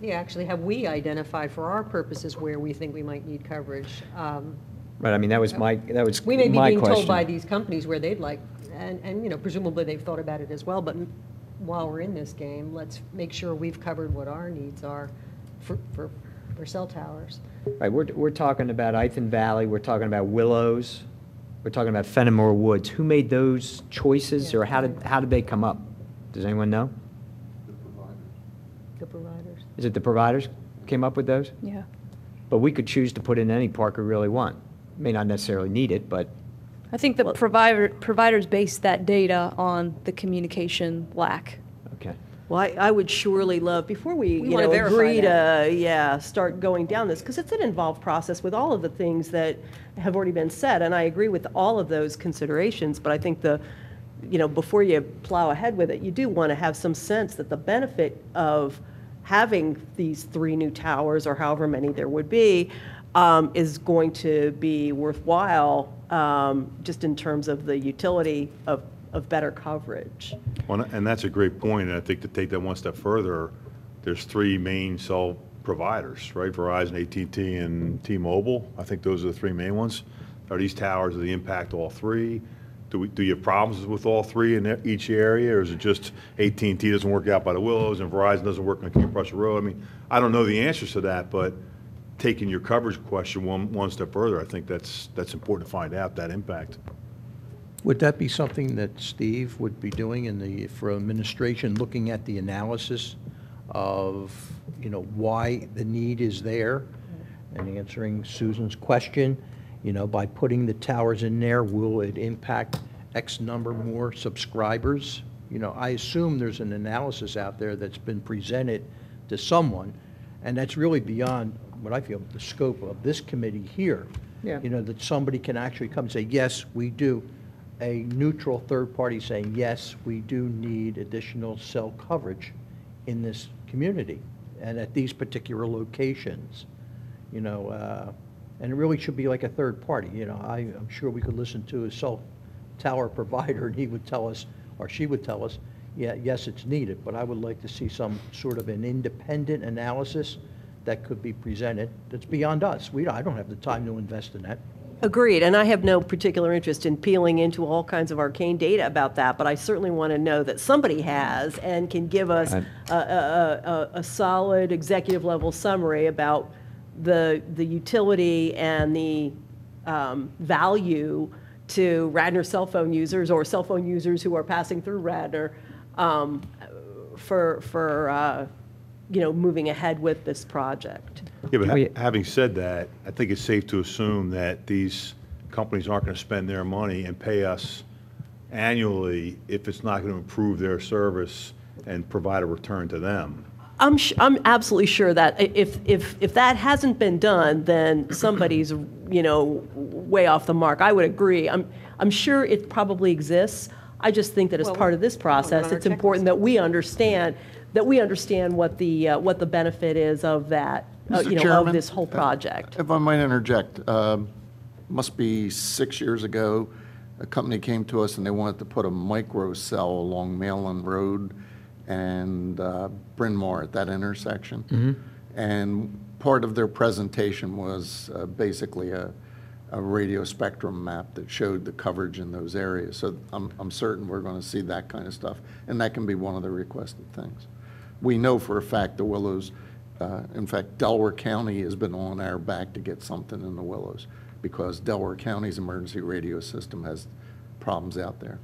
Yeah, actually, have we identified for our purposes where we think we might need coverage? Right, I mean, that was my question. We may be being told by these companies where they'd like, and presumably they've thought about it as well, but while we're in this game, let's make sure we've covered what our needs are for cell towers. Right, we're talking about Ithan Valley, we're talking about Willows, we're talking about Fenimore Woods. Who made those choices, or how did they come up? Does anyone know? The providers. Is it the providers came up with those? Yeah. But we could choose to put in any park we really want. May not necessarily need it, but I think the providers base that data on the communication lack. okay. Well, I would surely love, before we, We wanna verify agree that. to, start going down this, because it's an involved process with all of the things that have already been said, and I agree with all of those considerations, but I think before you plow ahead with it, you do want to have some sense that the benefit of having these 3 new towers, or however many there would be, is going to be worthwhile, just in terms of the utility of better coverage. Well, and that's a great point, and I think to take that one step further, there's 3 main cell providers, right? Verizon, AT&T, and T-Mobile. I think those are the 3 main ones. Are these towers, do they impact all 3? Do you have problems with all 3 in each area, or is it just AT&T doesn't work out by the Willows and Verizon doesn't work on King Prussia Road? I mean, I don't know the answers to that, but taking your coverage question one step further, I think that's important to find out, that impact. Would that be something that Steve would be doing for administration, looking at the analysis of, why the need is there, and answering Susan's question, by putting the towers in there, will it impact X number more subscribers? I assume there's an analysis out there that's been presented to someone, and that's really beyond what I feel the scope of this committee here. Yeah. That somebody can actually come and say, yes, we do. A neutral third party saying, yes, we do need additional cell coverage in this community and at these particular locations, and it really should be like a third party. I'm sure we could listen to a cell tower provider and he would tell us, or she would tell us, yes, it's needed, but I would like to see some sort of an independent analysis that could be presented that's beyond us. I don't have the time to invest in that. Agreed, and I have no particular interest in peeling into all kinds of arcane data about that, but I certainly want to know that somebody has and can give us a solid executive level summary about the utility and the value to Radnor cell phone users or cell phone users who are passing through Radnor for moving ahead with this project. Yeah, but having said that, I think it's safe to assume that these companies aren't going to spend their money and pay us annually if it's not going to improve their service and provide a return to them. I'm absolutely sure that if that hasn't been done, then somebody's way off the mark. I would agree. I'm sure it probably exists. I just think that as part of this process, it's important that we understand what the benefit is of that, Mr. Chairman, of this whole project. If I might interject, must be 6 years ago, a company came to us and they wanted to put a micro cell along Malin Road and Bryn Mawr at that intersection. Mm-hmm. And part of their presentation was basically a radio spectrum map that showed the coverage in those areas. So I'm certain we're going to see that kind of stuff, and that can be one of the requested things. We know for a fact the Willows, in fact, Delaware County has been on our back to get something in the Willows because Delaware County's emergency radio system has problems out there.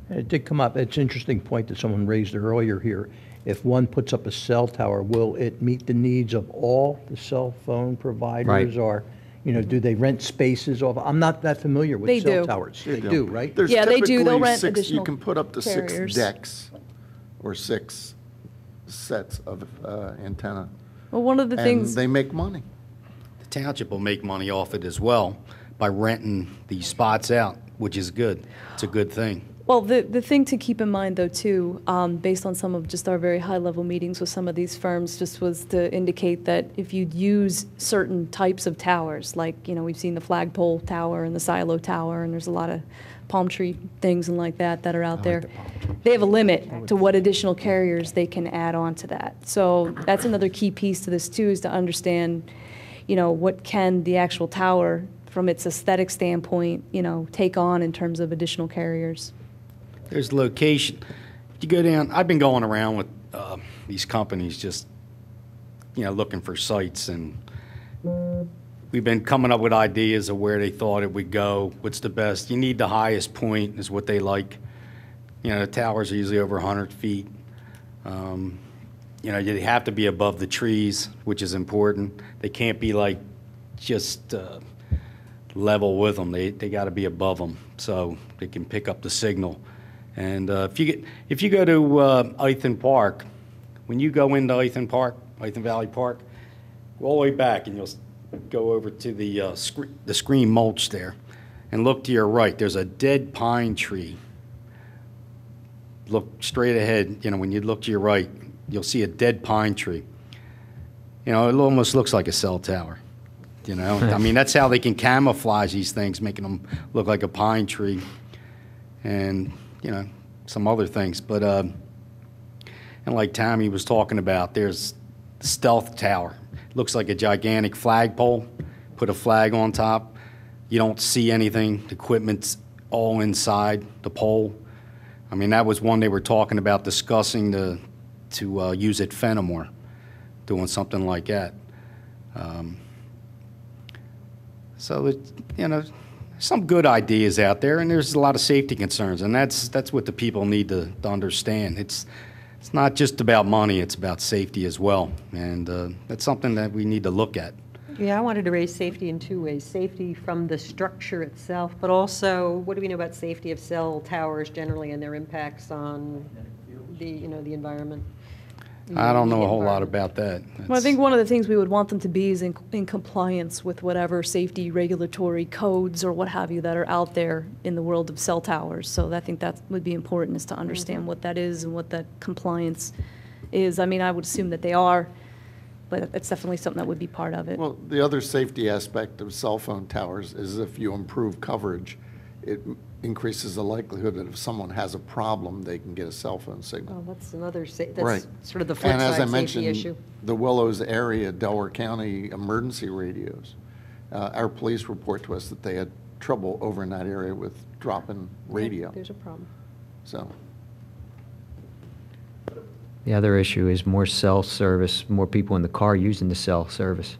It did come up. It's an interesting point that someone raised earlier here. If one puts up a cell tower, will it meet the needs of all the cell phone providers? Right. Or, do they rent spaces off? I'm not that familiar with They cell do. towers. They do, right? There's Yeah, they do. They'll typically rent six, additional you can put up to carriers. 6 decks or 6 sets of antenna. Well, one of the And things, they make money. The township will make money off it as well by renting these spots out, which is good. It's a good thing. well, the thing to keep in mind, though, too, based on some of just our very high-level meetings with some of these firms, just was to indicate that if you'd use certain types of towers, like, we've seen the flagpole tower and the silo tower, and there's a lot of palm tree things and like that are out there. They have a limit to what additional carriers they can add on to that. So that's another key piece to this, too, is to understand, what can the actual tower, from its aesthetic standpoint, take on in terms of additional carriers. There's location. you go down, I've been going around with these companies just, looking for sites, and we've been coming up with ideas of where they thought it would go, what's the best. You need the highest point is what they like. The towers are usually over 100 feet. You have to be above the trees, which is important. They can't be like just level with them. They got to be above them so they can pick up the signal. And if you go to Ithan Park, when you go into Ithan Valley Park, go all the way back and you'll go over to the screen mulch there, and look to your right. There's a dead pine tree. Look straight ahead. When you look to your right, you'll see a dead pine tree. It almost looks like a cell tower. I mean, that's how they can camouflage these things, making them look like a pine tree, and some other things. But and like Tammy was talking about, there's the stealth tower. It looks like a gigantic flagpole. Put a flag on top. You don't see anything. The equipment's all inside the pole. I mean, that was one they were talking about discussing to use at Fenimore, doing something like that. So some good ideas out there, and there's a lot of safety concerns, and that's what the people need to understand. It's not just about money; it's about safety as well, and that's something that we need to look at. Yeah, I wanted to raise safety in two ways. Safety from the structure itself, but also what do we know about safety of cell towers generally and their impacts on the environment? I don't know a whole lot about that. Well, I think one of the things we would want them to be is in compliance with whatever safety regulatory codes or what have you that are out there in the world of cell towers. So I think that would be important, is to understand what that is and what that compliance is. I mean, I would assume that they are, but it's definitely something that would be part of it. Well, the other safety aspect of cell phone towers is if you improve coverage, it increases the likelihood that if someone has a problem, they can get a cell phone signal. Well, that's another, that's Right. sort of the flip And as I side safety mentioned, issue. the Willows area, Delaware County emergency radios, our police report to us that they had trouble over in that area with dropping radio. There's a problem. So, The other issue is more cell service, more people in the car using the cell service.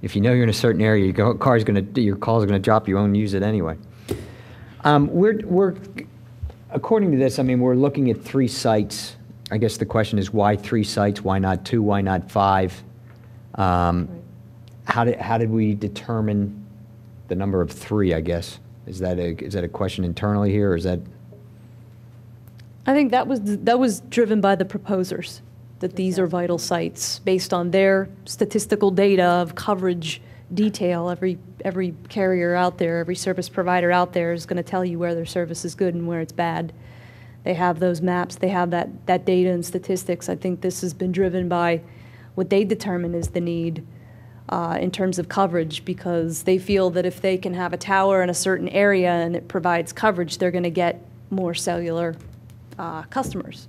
If you know you're in a certain area, your call's going to drop, you won't use it anyway. We're according to this, I mean, we're looking at 3 sites. I guess the question is, why 3 sites? Why not 2? Why not 5? How did we determine the number of 3, I guess? Is that a question internally here, or is that? I think that was driven by the proposers, that these are vital sites based on their statistical data of coverage detail. Every carrier out there, every service provider out there is going to tell you where their service is good and where it's bad. They have those maps, they have that data and statistics. I think this has been driven by what they determine is the need in terms of coverage, because they feel that if they can have a tower in a certain area and it provides coverage, they're going to get more cellular customers.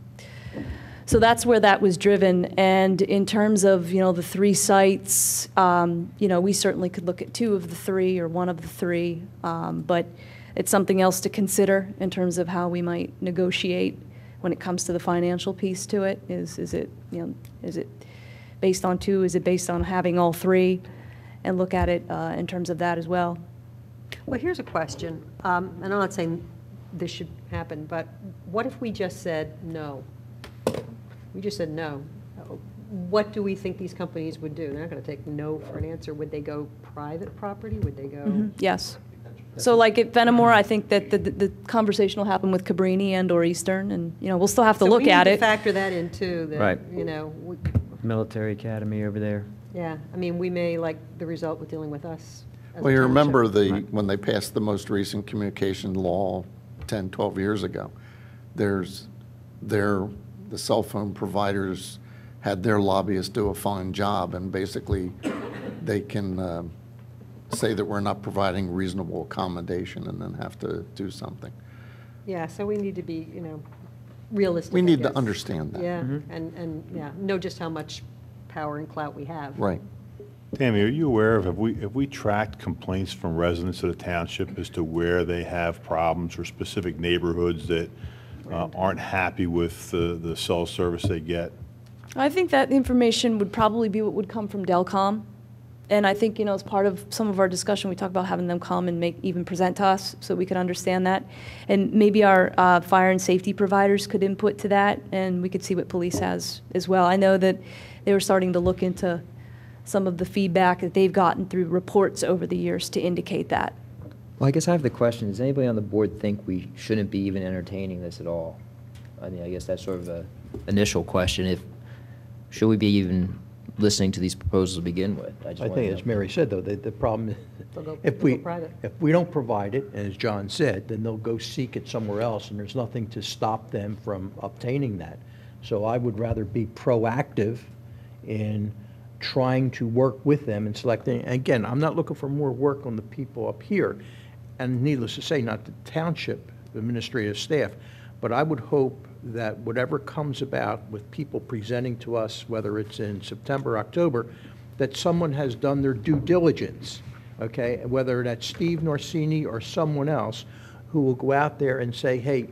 So that's where that was driven. And in terms of, the 3 sites, we certainly could look at 2 of the 3 or 1 of the 3, but it's something else to consider in terms of how we might negotiate when it comes to the financial piece to it. Is it based on 2? Is it based on having all 3? And look at it in terms of that as well. Well, here's a question, and I'm not saying this should happen, but what if we just said no? We just said no. What do we think these companies would do? They're not going to take no for an answer. Would they go private property? Would they go? Yes. So like at Fenimore, I think that the conversation will happen with Cabrini and or Eastern, and, we'll still have to look at We need it. to factor that in too, that, Right. Military Academy over there. Yeah, I mean, we may like the result with dealing with us as a well, you remember township. when they passed the most recent communication law 10, 12 years ago, the cell phone providers had their lobbyists do a fine job, and basically they can say that we're not providing reasonable accommodation and then have to do something. Yeah, so we need to be, realistic. We I need to guess. understand that. Yeah, and know just how much power and clout we have. Right. Tammy, are you aware of, have we tracked complaints from residents of the township as to where they have problems or specific neighborhoods that aren't happy with the cell service they get. I think that information would probably be what would come from Delcom. And I think, as part of some of our discussion, we talked about having them come and even present to us so we could understand that. And maybe our fire and safety providers could input to that, and we could see what police has as well. I know that they were starting to look into some of the feedback that they've gotten through reports over the years to indicate that. Well, I guess I have the question, does anybody on the board think we shouldn't be even entertaining this at all? I mean, I guess that's sort of an initial question. Should we be even listening to these proposals to begin with? I think, as Mary said, though, the problem is, if we don't provide it, and as John said, then they'll go seek it somewhere else, and there's nothing to stop them from obtaining that. So I would rather be proactive in trying to work with them and selecting. Again, I'm not looking for more work on the people up here, and needless to say, not the township administrative staff, but I would hope that whatever comes about with people presenting to us, whether it's in September, October, that someone has done their due diligence, okay? Whether that's Steve Norsini or someone else who will go out there and say, hey,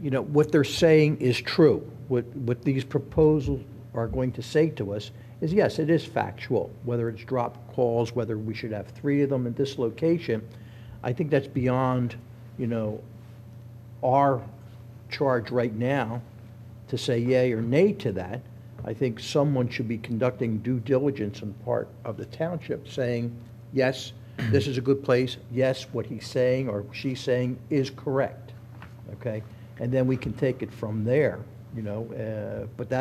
what they're saying is true. What these proposals are going to say to us is, yes, it is factual, whether it's dropped calls, whether we should have 3 of them at this location. I think that's beyond, our charge right now to say yay or nay to that. I think someone should be conducting due diligence on part of the township, saying, yes, this is a good place, yes, what he's saying or she's saying is correct, okay? And then we can take it from there, but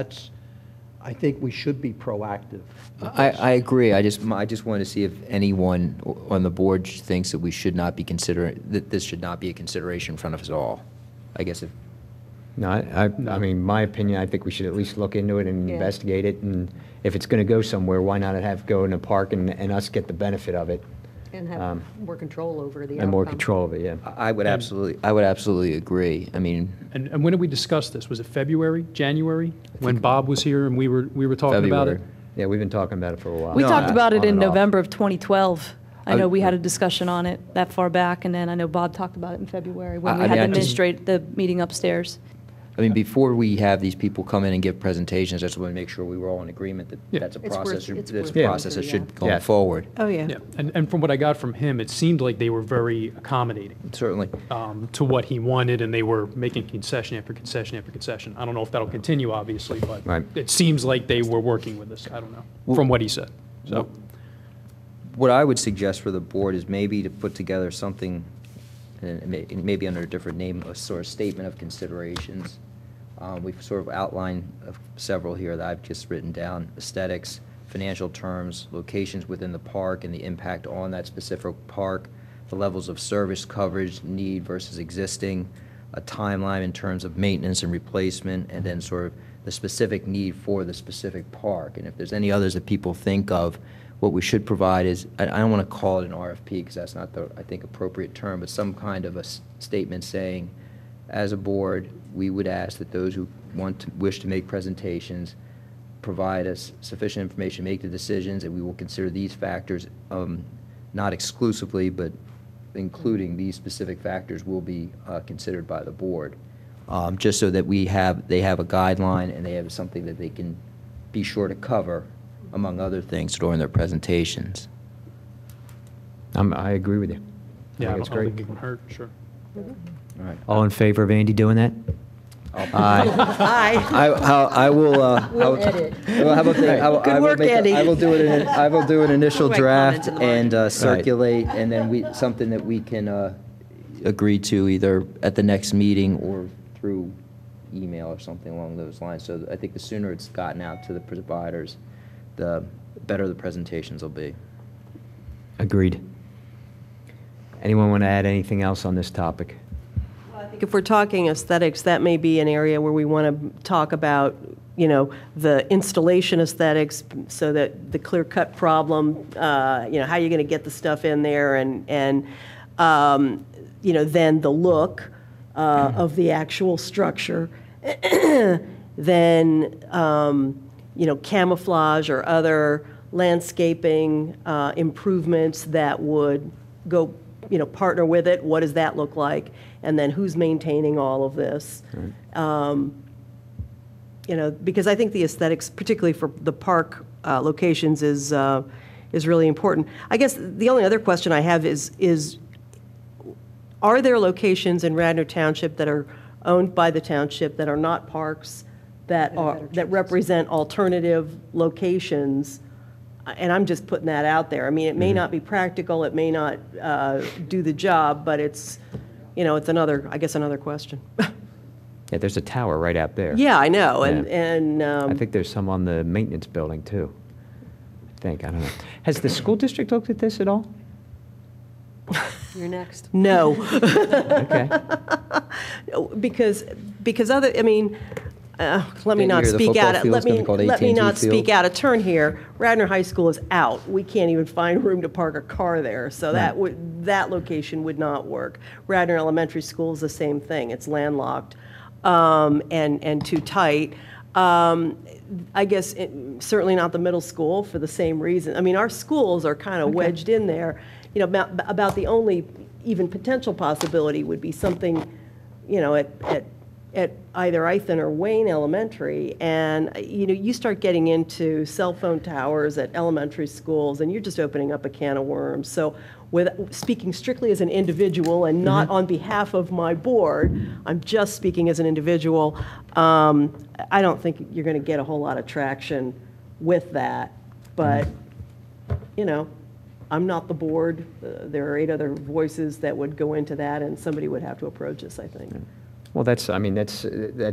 I think we should be proactive. I agree. I just wanted to see if anyone on the board thinks that we should not be that this should not be a consideration in front of us all. I guess if. No, I mean, my opinion, I think we should at least look into it and investigate it, and if it's going to go somewhere, why not have it go in a park and us get the benefit of it? And have more control over the outcome. And more control of it, yeah. I would absolutely agree. I mean. And when did we discuss this? Was it February, January, when Bob was here and we were talking about it? Yeah, we've been talking about it for a while. We talked about it on in and off. November of 2012. I know we had a discussion on it that far back, and then I know Bob talked about it in February when we had the meeting upstairs. I mean, before we have these people come in and give presentations, I just want to make sure we were all in agreement that that's a process that should go forward. Oh, yeah. Yeah, and from what I got from him, it seemed like they were very accommodating Certainly. To what he wanted, and they were making concession after concession after concession. I don't know if that'll continue, obviously, but it seems like they were working with us. I don't know, from what he said. So, what I would suggest for the board is maybe to put together something, and maybe under a different name, a sort of statement of considerations. We've sort of outlined several here that I've just written down: aesthetics, financial terms, locations within the park and the impact on that specific park, the levels of service coverage, need versus existing, a timeline in terms of maintenance and replacement, and then sort of the specific need for the specific park. And if there's any others that people think of, what we should provide is, I don't want to call it an RFP because that's not the, I think, appropriate term, but some kind of a statement saying, as a board, we would ask that those who wish to make presentations provide us sufficient information to make the decisions, and we will consider these factors, not exclusively, but including these specific factors will be considered by the board, just so that they have a guideline and they have something that they can be sure to cover, among other things, during their presentations. I agree with you. yeah, I it's don't great. think it can hurt, sure. All right. All in favor of Andy doing that? Aye. I will. We'll edit. Well, how about this? Good work, Andy. I will do an initial Write draft comments in the margin. and circulate, and then something that we can agree to either at the next meeting or through email or something along those lines. So I think the sooner it's gotten out to the providers, the better the presentations will be. Agreed. Anyone want to add anything else on this topic? If we're talking aesthetics, that may be an area where we want to talk about, the installation aesthetics, so that the clear-cut problem, how you're going to get the stuff in there, and then the look of the actual structure, then, camouflage or other landscaping improvements that would go partner with it? What does that look like? And then who's maintaining all of this? Because I think the aesthetics, particularly for the park locations, is really important. I guess the only other question I have is are there locations in Radnor Township that are owned by the township that are not parks, that represent alternative locations? And I'm just putting that out there. I mean, it may not be practical, it may not do the job, but it's another question. Yeah, there's a tower right out there. Yeah, I know, I think there's some on the maintenance building, too. I don't know. Has the school district looked at this at all? You're next. No. Okay. Because let me not speak out. Let me not speak out of turn here. Radnor High School is out. We can't even find room to park a car there, so that location would not work. Radnor Elementary School is the same thing. It's landlocked and too tight. I guess certainly not the middle school for the same reason. I mean, our schools are kind of wedged in there. About the only even potential possibility would be something, at either Ithan or Wayne Elementary, and you start getting into cell phone towers at elementary schools, and you're just opening up a can of worms. So, speaking strictly as an individual and not on behalf of my board, I'm just speaking as an individual. I don't think you're going to get a whole lot of traction with that, but I'm not the board. There are 8 other voices that would go into that, and somebody would have to approach us, I think. Well, that's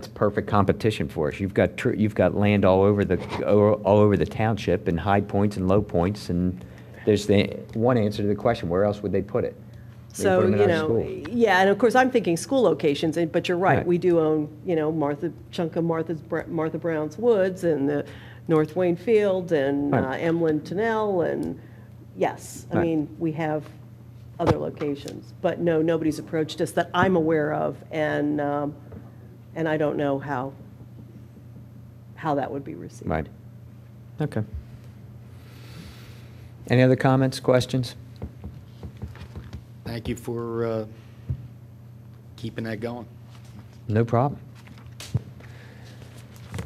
perfect competition for us. You've got land all over the township, and high points and low points, and there's the one answer to the question: where else would they put it? So yeah, and of course I'm thinking school locations, but you're right. Right. We do own Martha Brown's Woods and the North Wayne Field and Right. Emlyn Tunnel, and yes, I Right. mean we have other locations, but no, nobody's approached us that I'm aware of, and I don't know how that would be received. Right. Okay. Any other comments, questions? Thank you for keeping that going. No problem.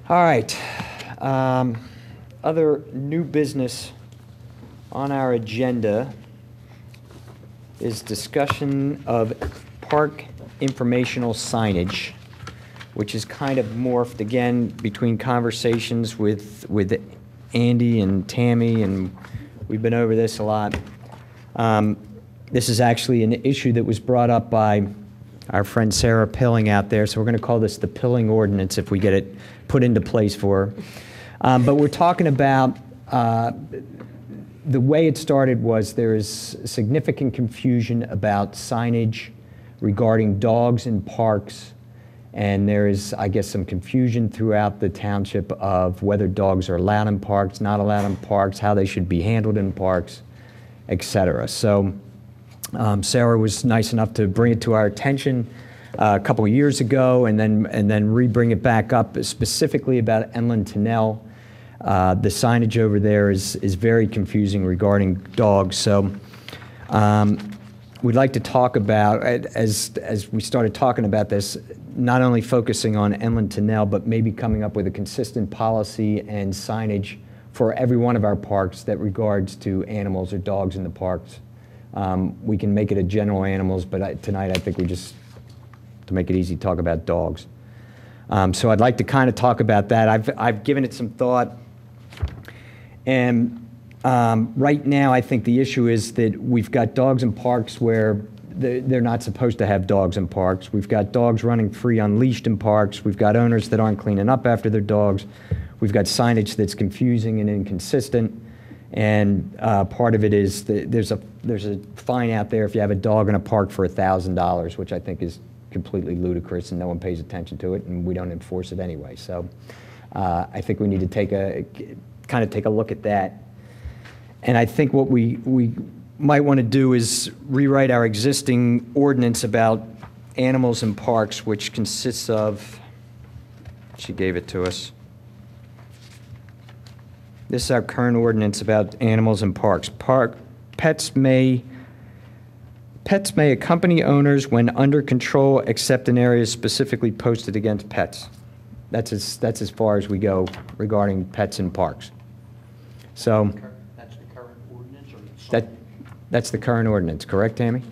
All right. Other new business on our agenda is discussion of park informational signage, which is kind of morphed again between conversations with Andy and Tammy, and we've been over this a lot. This is actually an issue that was brought up by our friend Sarah Pilling out there, so we're going to call this the Pilling Ordinance if we get it put into place for her. But we're talking about the way it started was there is significant confusion about signage regarding dogs in parks, and there is, I guess, some confusion throughout the township of whether dogs are allowed in parks, not allowed in parks, how they should be handled in parks, etc. So Sarah was nice enough to bring it to our attention a couple of years ago, and then re-bring it back up specifically about Emlyn Tunnel. The signage over there is very confusing regarding dogs. So we'd like to talk about, as we started talking about this, not only focusing on Emlyn Tunnel, but maybe coming up with a consistent policy and signage for every one of our parks that regards to animals or dogs in the parks. We can make it a general animals, but tonight I think we just, to make it easy, talk about dogs. So I'd like to kind of talk about that. I've given it some thought. And right now, I think the issue is that we've got dogs in parks where they're not supposed to have dogs in parks. We've got dogs running free unleashed in parks. We've got owners that aren't cleaning up after their dogs. We've got signage that's confusing and inconsistent. And part of it is there's a fine out there if you have a dog in a park for $1,000, which I think is completely ludicrous, and no one pays attention to it, and we don't enforce it anyway. So I think we need to kind of take a look at that. And I think what we might want to do is rewrite our existing ordinance about animals in parks, which consists of, she gave it to us. This is our current ordinance about animals in parks. Pets may Pets may accompany owners when under control, except in areas specifically posted against pets. That's as far as we go regarding pets in parks. So That's the current ordinance or that's the current ordinance, correct, Tammy?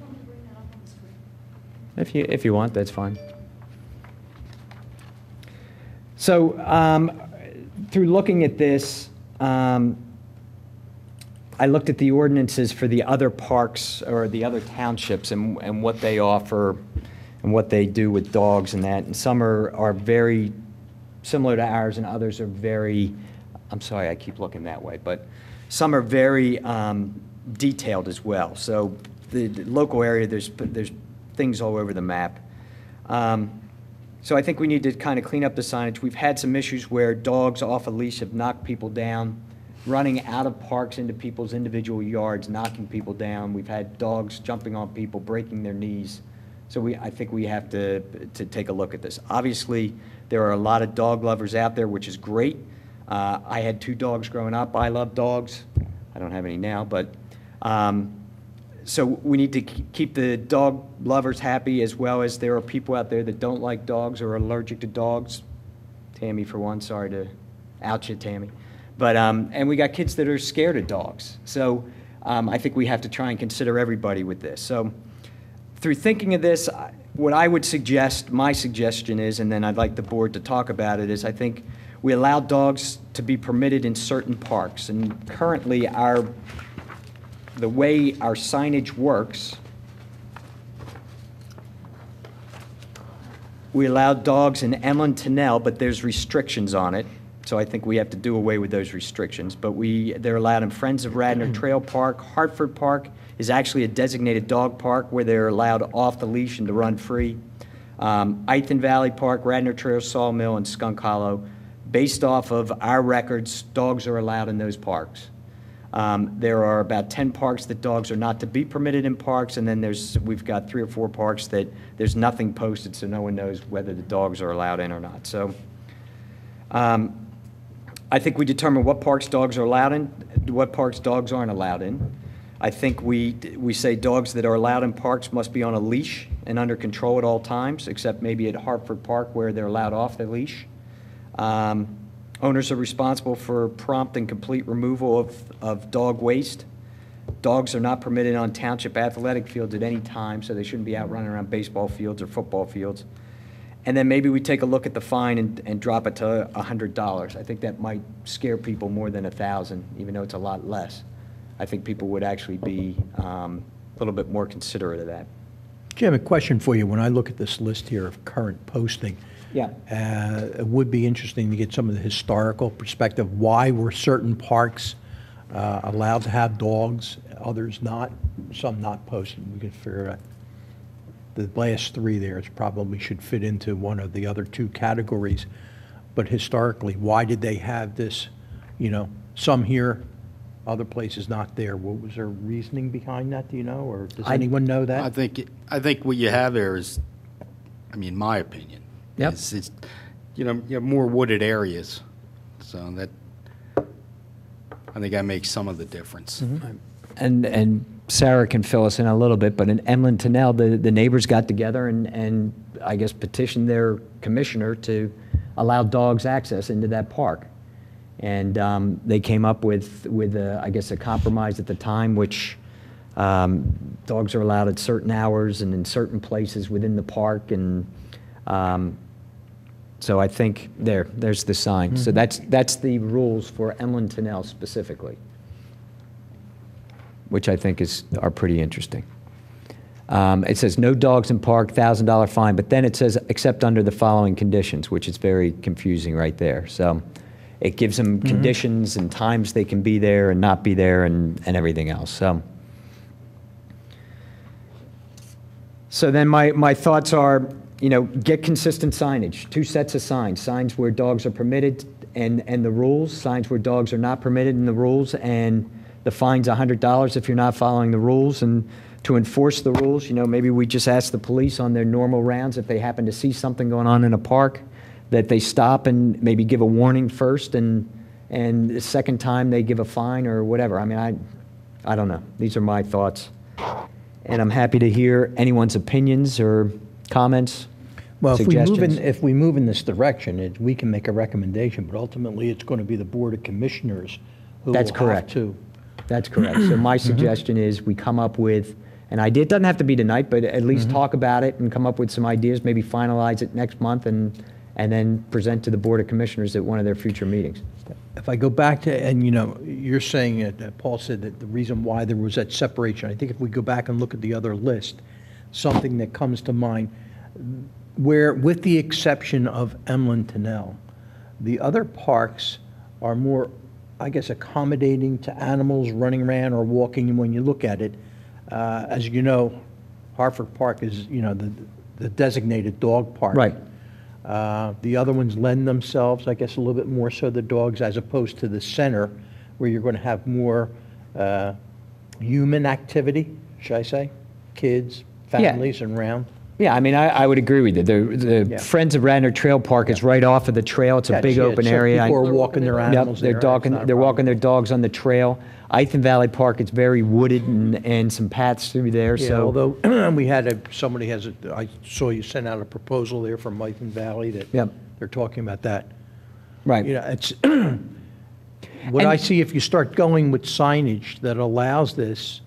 If you want, that's fine. So through looking at this, I looked at the ordinances for the other parks or the other townships and what they offer and what they do with dogs and that. And some are very similar to ours and others are very, I'm sorry, I keep looking that way, but some are very detailed as well. So the local area, there's things all over the map. So I think we need to kind of clean up the signage. We've had some issues where dogs off a leash have knocked people down, running out of parks into people's individual yards, knocking people down. We've had dogs jumping on people, breaking their knees. So I think we have to take a look at this. Obviously, there are a lot of dog lovers out there, which is great. I had 2 dogs growing up. I love dogs. I don't have any now, but so we need to keep the dog lovers happy, as well as there are people out there that don't like dogs or are allergic to dogs. Tammy, for one, sorry to out you, Tammy. But, and we got kids that are scared of dogs. So I think we have to try and consider everybody with this. So through thinking of this, what I would suggest, my suggestion is, and then I'd like the board to talk about it, is I think we allow dogs to be permitted in certain parks. And currently, the way our signage works, we allow dogs in Emlyn Tunnel, but there's restrictions on it. So I think we have to do away with those restrictions. But they're allowed in Friends of Radnor Trail Park. Hartford Park is actually a designated dog park where they're allowed off the leash and to run free. Ithan Valley Park, Radnor Trail Sawmill, and Skunk Hollow. Based off of our records, dogs are allowed in those parks. There are about 10 parks that dogs are not to be permitted in parks, and then we've got 3 or 4 parks that there's nothing posted, so no one knows whether the dogs are allowed in or not. So I think we determine what parks dogs are allowed in, what parks dogs aren't allowed in. I think we say dogs that are allowed in parks must be on a leash and under control at all times, except maybe at Hartford Park where they're allowed off the leash. Owners are responsible for prompt and complete removal of dog waste. Dogs are not permitted on township athletic fields at any time, so they shouldn't be out running around baseball fields or football fields. And then maybe we take a look at the fine and drop it to $100. I think that might scare people more than $1,000, even though it's a lot less. I think people would actually be a little bit more considerate of that. Jim, a question for you. When I look at this list here of current posting, Yeah. It would be interesting to get some of the historical perspective. Why were certain parks allowed to have dogs, others not, some not posted? We could figure out. The last 3 there probably should fit into one of the other 2 categories. But historically, why did they have this, some here, other places not there? What was their reasoning behind that, do you know? Or does anyone know that? I think what you have there is, my opinion. Yep. It's you have more wooded areas, so that, I think that makes some of the difference. Mm-hmm. And Sarah can fill us in a little bit, but in Emlyn Tunnel, the neighbors got together and I guess petitioned their commissioner to allow dogs access into that park. And they came up with I guess, a compromise at the time, which dogs are allowed at certain hours and in certain places within the park. And so I think there's the sign. Mm-hmm. So that's the rules for Emlyn Tunnel specifically, which I think are pretty interesting. It says no dogs in park, $1,000 fine, but then it says except under the following conditions, which is very confusing right there. So it gives them conditions and times they can be there and not be there and everything else. So then my thoughts are, get consistent signage, 2 sets of signs where dogs are permitted and the rules, signs where dogs are not permitted and the rules, and the fine's $100 if you're not following the rules. And to enforce the rules, maybe we just ask the police on their normal rounds, if they happen to see something going on in a park, that they stop and maybe give a warning first, and the second time they give a fine or whatever. I don't know. These are my thoughts. and I'm happy to hear anyone's opinions or comments, Well, suggestions. if we move in this direction, we can make a recommendation, but ultimately, it's going to be the Board of Commissioners who will That's have correct. to. That's correct. So my suggestion is we come up with an idea. It doesn't have to be tonight, but at least talk about it and come up with some ideas, maybe finalize it next month and then present to the Board of Commissioners at one of their future meetings. If I go back to, and you're saying that Paul said that the reason why there was that separation, I think if we go back and look at the other list, something that comes to mind, where, with the exception of Emlyn Tunnel, the other parks are more, I guess, accommodating to animals running around or walking. And when you look at it, as you know, Hartford Park is, the designated dog park. Right. The other ones lend themselves, I guess, a little bit more so the dogs, as opposed to the center, where you're going to have more human activity, should I say? Kids, families, and around. Yeah, I mean, I would agree with you. The Yeah. Friends of Radnor Trail Park is right off of the trail. It's a big open so area. People are walking their animals Yep, there. It's not a they're walking problem. their dogs on the trail. Ithan Valley Park, it's very wooded and some paths through there, Yeah, so. although we had I saw you sent out a proposal there from Ithan Valley that Yep. they're talking about that. Right. It's, what I see, if you start going with signage that allows this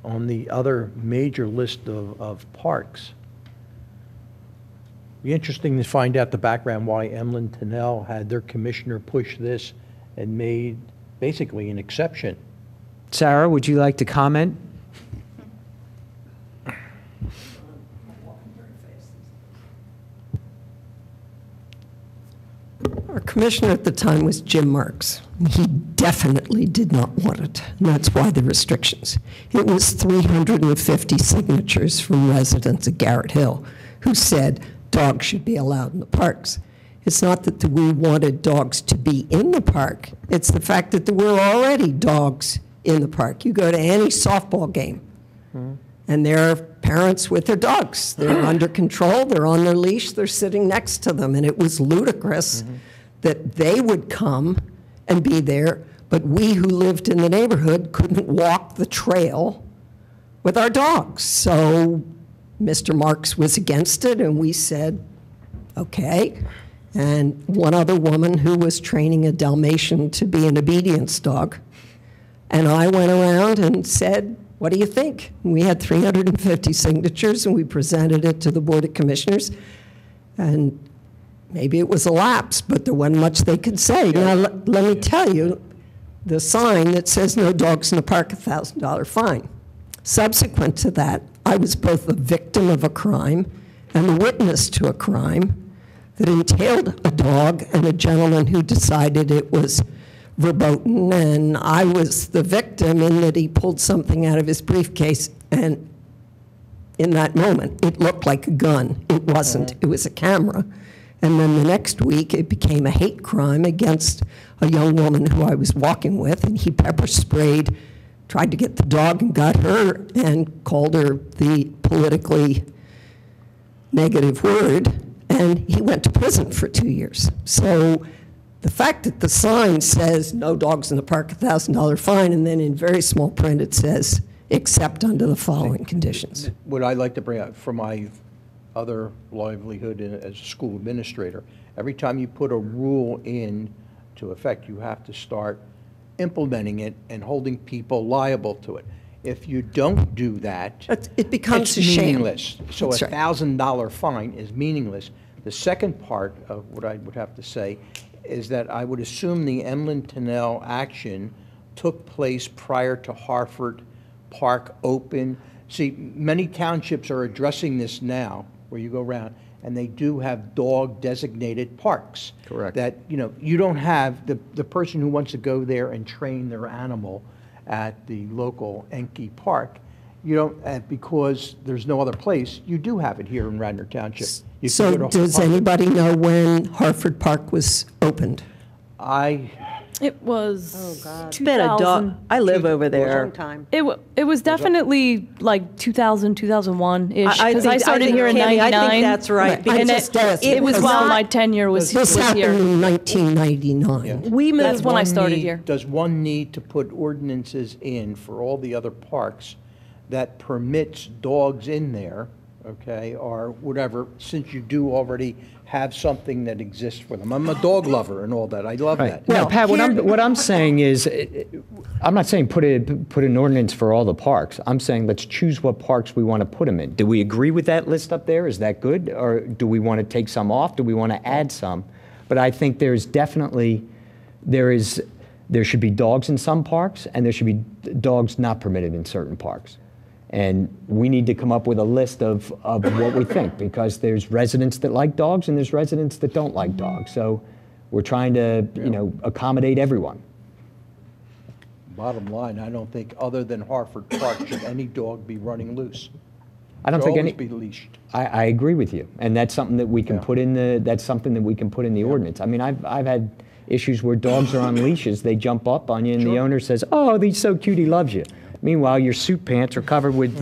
on the other major list of parks, be interesting to find out the background why Emlyn Tunnel had their commissioner push this and made basically an exception. Sarah, would you like to comment? Our commissioner at the time was Jim Marks. He definitely did not want it, and that's why the restrictions. It was 350 signatures from residents of Garrett Hill who said dogs should be allowed in the parks. It's not that we wanted dogs to be in the park, it's the fact that there were already dogs in the park. You go to any softball game, and there are parents with their dogs. They're under control, they're on their leash, they're sitting next to them, and it was ludicrous that they would come and be there, but we who lived in the neighborhood couldn't walk the trail with our dogs. So Mr. Marks was against it, and we said, okay. And one other woman who was training a Dalmatian to be an obedience dog, and I went around and said, what do you think? And we had 350 signatures, and we presented it to the Board of Commissioners, and maybe it was a lapse, but there wasn't much they could say. Now, let me tell you, the sign that says no dogs in the park, $1,000 fine. Subsequent to that, I was both a victim of a crime and a witness to a crime that entailed a dog and a gentleman who decided it was verboten, and I was the victim in that he pulled something out of his briefcase, and in that moment, it looked like a gun. It wasn't. It was a camera. And then the next week, it became a hate crime against a young woman who I was walking with, and he pepper sprayed, tried to get the dog and got her, and called her the politically negative word, and he went to prison for 2 years. So the fact that the sign says no dogs in the park, $1,000 fine, and then in very small print it says except under the following conditions. What I'd like to bring up from my other livelihood as a school administrator, every time you put a rule into effect, you have to start implementing it and holding people liable to it. If you don't do that, It becomes it's a sham. meaningless. So That's right. $1,000 fine is meaningless. The second part of what I would have to say is that I would assume the Emlyn Tunnel action took place prior to Hartford Park open. See, many townships are addressing this now, where you go around, and they do have dog-designated parks. Correct. That, you don't have the person who wants to go there and train their animal at the local Enki Park. You don't, because there's no other place, you do have it here in Radnor Township. You can So go to does Hartford. anybody know when Hartford Park was opened? It was It's been a dog, I live over there. Long time. It was definitely like 2000, 2001-ish, I because I think- started here in Tammy, 99. I think that's right. I because just asked. It was It's while not- my tenure was This happened here. in 1999. We That's moved, when I started here. Does one need to put ordinances in for all the other parks that permits dogs in there, okay, or whatever, since you do already have something that exists for them. I'm a dog lover and all that. I love that. Well, Pat, what I'm saying is, I'm not saying put an ordinance for all the parks. I'm saying let's choose what parks we want to put them in. Do we agree with that list up there? Is that good? Or do we want to take some off? Do we want to add some? But I think there's definitely, there should be dogs in some parks, and there should be dogs not permitted in certain parks. And we need to come up with a list of what we think, because there's residents that like dogs and there's residents that don't like dogs. So we're trying to, accommodate everyone. Bottom line, I don't think, other than Harford Park, should any dog be running loose. I don't think any. Should always be leashed. I agree with you, and that's something that we can put in the. That's something that we can put in the ordinance. I mean, I've had issues where dogs are on leashes. They jump up on you, and the owner says, "Oh, he's so cute, he loves you." Meanwhile, your suit pants are covered with,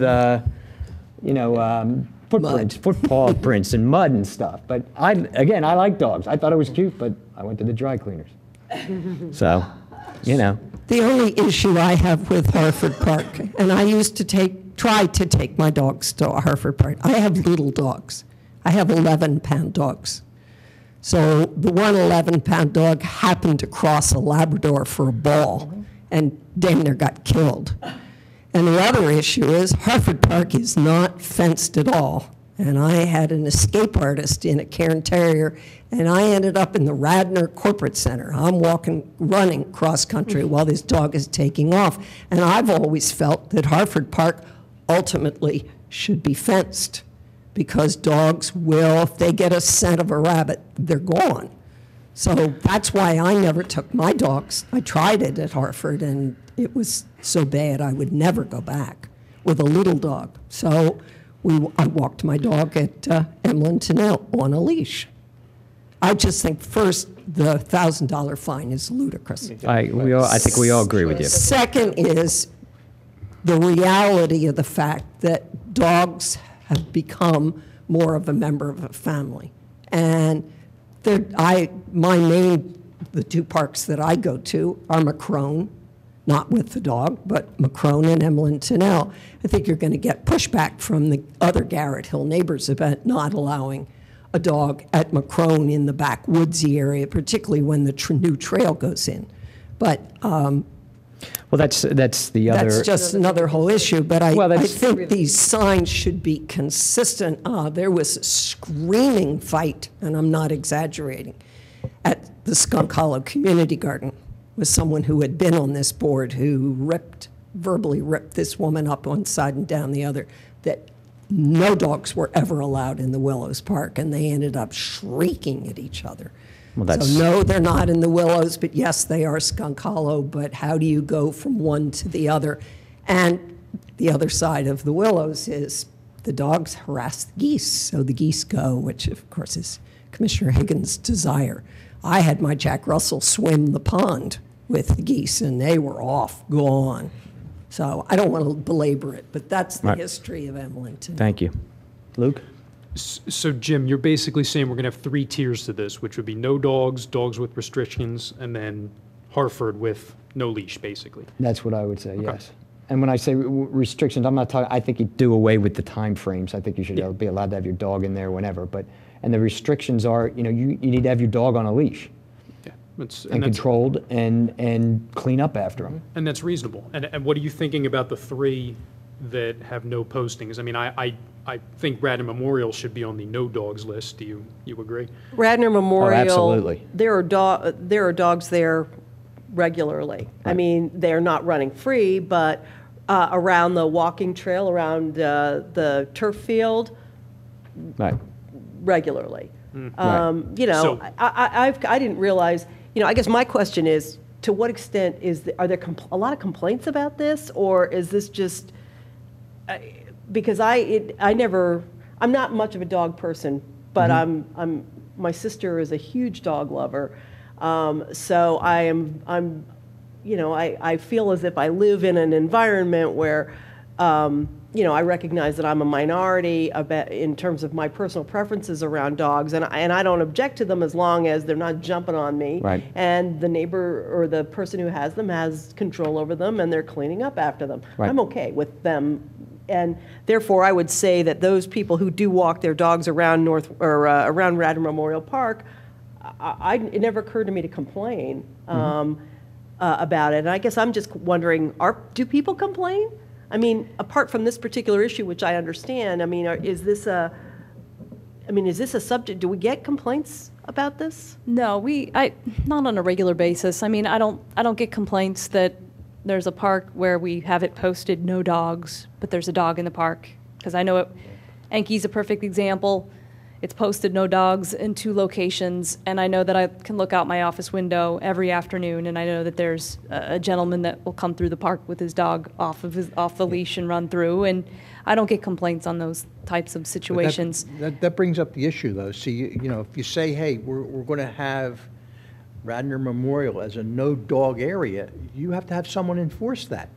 footprints, footpaw prints, and mud and stuff. But I like dogs. I thought it was cute, but I went to the dry cleaners. So, The only issue I have with Harford Park, and I used to try to take my dogs to Harford Park. I have little dogs. I have 11-pound dogs. So the one 11-pound dog happened to cross a Labrador for a ball, and dang near got killed. And the other issue is Harford Park is not fenced at all. And I had an escape artist in a Cairn Terrier, and I ended up in the Radnor Corporate Center. I'm running cross country while this dog is taking off. And I've always felt that Harford Park ultimately should be fenced, because dogs will, if they get a scent of a rabbit, they're gone. So that's why I never took my dogs. I tried it at Harford, and it was so bad I would never go back with a little dog. So I walked my dog at Emlenton on a leash. I just think, first, the $1,000 fine is ludicrous. I think we all agree with you. Second is the reality of the fact that dogs have become more of a member of a family. And the two parks that I go to are Macrone, not with the dog, but Macrone and Emlenton. I think you're going to get pushback from the other Garrett Hill neighbors about not allowing a dog at Macrone in the backwoodsy area, particularly when the new trail goes in. But well, that's the other. That's just another whole issue. But I think these signs should be consistent. There was a screaming fight, and I'm not exaggerating, at the Skunk Hollow Community Garden with someone who had been on this board who verbally ripped this woman up one side and down the other, that no dogs were ever allowed in the Willows Park, and they ended up shrieking at each other. So no, they're not in the Willows, but yes, they are Skunk Hollow, but how do you go from one to the other? And the other side of the Willows is the dogs harass the geese, so the geese go, which of course is Commissioner Higgins' desire. I had my Jack Russell swim the pond with the geese, and they were gone. So I don't want to belabor it, but that's the history of Emlenton. Thank you. Luke? So, Jim, you're basically saying we're going to have 3 tiers to this, which would be no dogs, dogs with restrictions, and then Harford with no leash, basically. That's what I would say, yes. And when I say restrictions, I'm not talking, I think you do away with the time frames. I think you should be allowed to have your dog in there whenever. And the restrictions are, you need to have your dog on a leash. Yeah. And controlled and clean up after them. And that's reasonable. And what are you thinking about the 3 that have no postings? I mean, I think Radnor Memorial should be on the no dogs list. Do you agree? Radnor Memorial. Absolutely. There are dogs there regularly. I mean, they're not running free, but around the walking trail, around the turf field, regularly. I didn't realize. I guess my question is, to what extent are there a lot of complaints about this, or is this just because I'm not much of a dog person, but my sister is a huge dog lover, so I feel as if I live in an environment where I recognize that I'm a minority in terms of my personal preferences around dogs, and I don't object to them as long as they're not jumping on me, and the neighbor or the person who has them has control over them, and they're cleaning up after them. I'm okay with them And therefore, I would say that those people who do walk their dogs around around Radnor Memorial Park, it never occurred to me to complain about it. And I guess I'm just wondering, do people complain? I mean, apart from this particular issue, which I understand, I mean, is this a subject? Do we get complaints about this? No, not on a regular basis. I mean, I don't get complaints that there's a park where we have it posted no dogs, but there's a dog in the park. Because I know Enki's a perfect example. It's posted no dogs in 2 locations, and I know that I can look out my office window every afternoon, and I know that there's a gentleman that will come through the park with his dog off the leash and run through, and I don't get complaints on those types of situations. That brings up the issue, though. See, if you say, hey, we're going to have Radnor Memorial as a no-dog area, you have to have someone enforce that.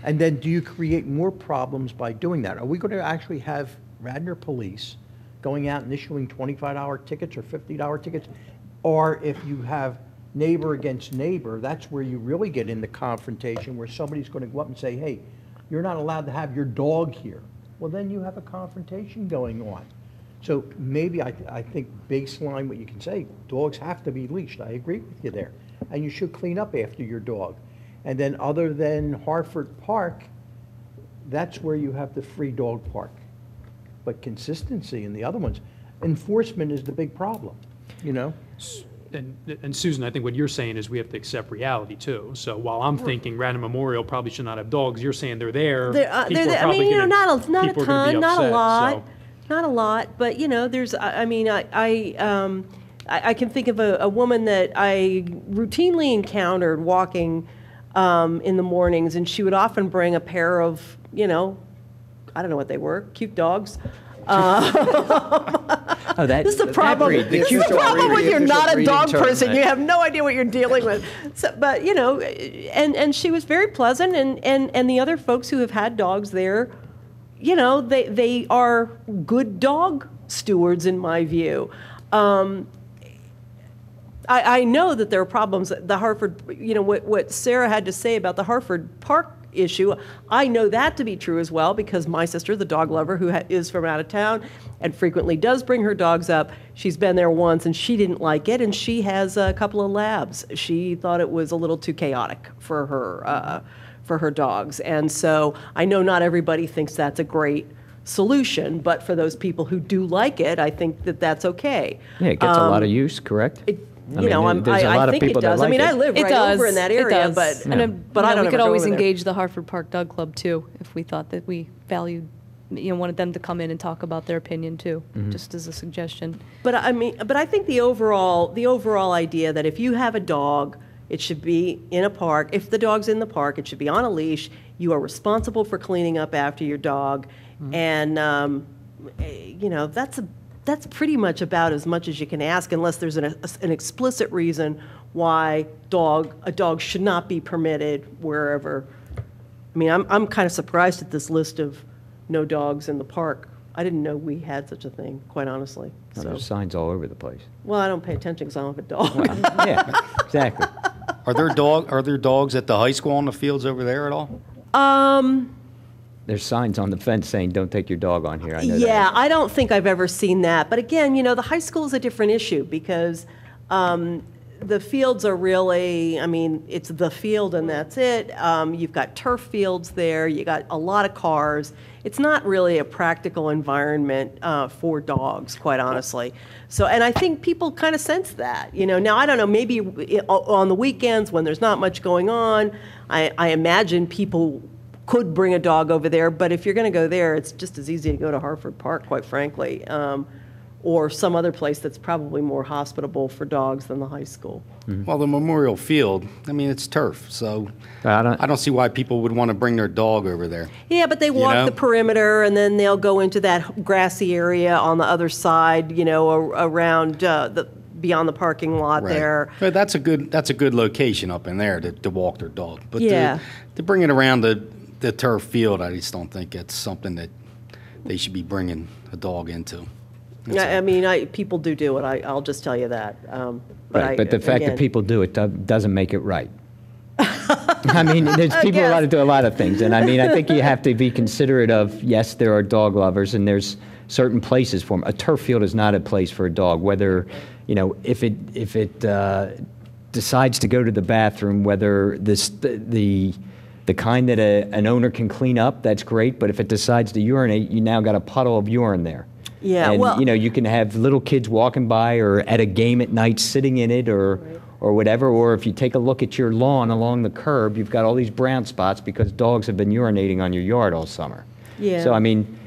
And then do you create more problems by doing that? Are we going to actually have Radnor police going out and issuing $25 tickets or $50 tickets? Or if you have neighbor against neighbor, that's where you really get into confrontation, where somebody's going to go up and say, hey, you're not allowed to have your dog here. Well, then you have a confrontation going on. So maybe I think baseline what you can say, dogs have to be leashed. I agree with you there. And you should clean up after your dog. And then other than Hartford Park, that's where you have the free dog park. But consistency in the other ones, enforcement is the big problem, And Susan, I think what you're saying is we have to accept reality too. So while I'm thinking Radnor Memorial probably should not have dogs, you're saying they're there. Not a ton, not a lot. Not a lot, but there's. I can think of a woman that I routinely encountered walking in the mornings, and she would often bring a pair of, I don't know what they were, cute dogs. This is the problem. This is the problem when you're not a dog person. You have no idea what you're dealing with. So, but and she was very pleasant, and the other folks who have had dogs there, they are good dog stewards in my view. I know that there are problems. The Hartford, what Sarah had to say about the Hartford Park issue, I know that to be true as well, because my sister, the dog lover, who is from out of town and frequently does bring her dogs up, she's been there once and she didn't like it, and she has a couple of labs. She thought it was a little too chaotic for her dogs. And so I know not everybody thinks that's a great solution, but for those people who do like it, I think that that's okay. Yeah, it gets a lot of use, correct? There's a lot of people that like it. I live right over in that area, but I don't. We could always engage the Hartford Park Dog Club too, if we thought that we valued, wanted them to come in and talk about their opinion too, just as a suggestion. But I think the overall idea that if you have a dog, it should be in a park. If the dog's in the park, it should be on a leash. You are responsible for cleaning up after your dog, and that's pretty much about as much as you can ask, unless there's an explicit reason why a dog should not be permitted wherever. I mean, I'm kind of surprised at this list of no dogs in the park. I didn't know we had such a thing, quite honestly. So. There's signs all over the place. Well, I don't pay attention because I don't have a dog. Well, yeah, exactly. Are there dogs at the high school on the fields over there at all? There's signs on the fence saying, don't take your dog on here. I know yeah, that. I don't think I've ever seen that. But again, the high school is a different issue because the fields are really, it's the field and that's it. You've got turf fields there. You got a lot of cars. It's not really a practical environment for dogs, quite honestly. So, and I think people kind of sense that. Now, I don't know, maybe on the weekends when there's not much going on, I imagine people could bring a dog over there, but if you're going to go there, it's just as easy to go to Hartford Park, quite frankly, or some other place that's probably more hospitable for dogs than the high school. Well, the Memorial Field, it's turf, so I don't see why people would want to bring their dog over there. Yeah, but they walk the perimeter, and then they'll go into that grassy area on the other side, around beyond the parking lot there. But that's a good location up in there to walk their dog. But yeah. to bring it around the turf field, I just don't think it's something that they should be bringing a dog into. People do it. I'll just tell you that. But the fact that people do it doesn't make it right. I mean, there's people guess. allowed to do a lot of things, and I mean, I think you have to be considerate of, yes, there are dog lovers, and there's certain places for them. A turf field is not a place for a dog, whether, you know, if it decides to go to the bathroom, whether the kind that an owner can clean up, that's great, but if it decides to urinate, you now got a puddle of urine there. Yeah, And, well- you know, you can have little kids walking by or at a game at night sitting in it or whatever, or if you take a look at your lawn along the curb, you've got all these brown spots because dogs have been urinating on your yard all summer. Yeah. So, I mean,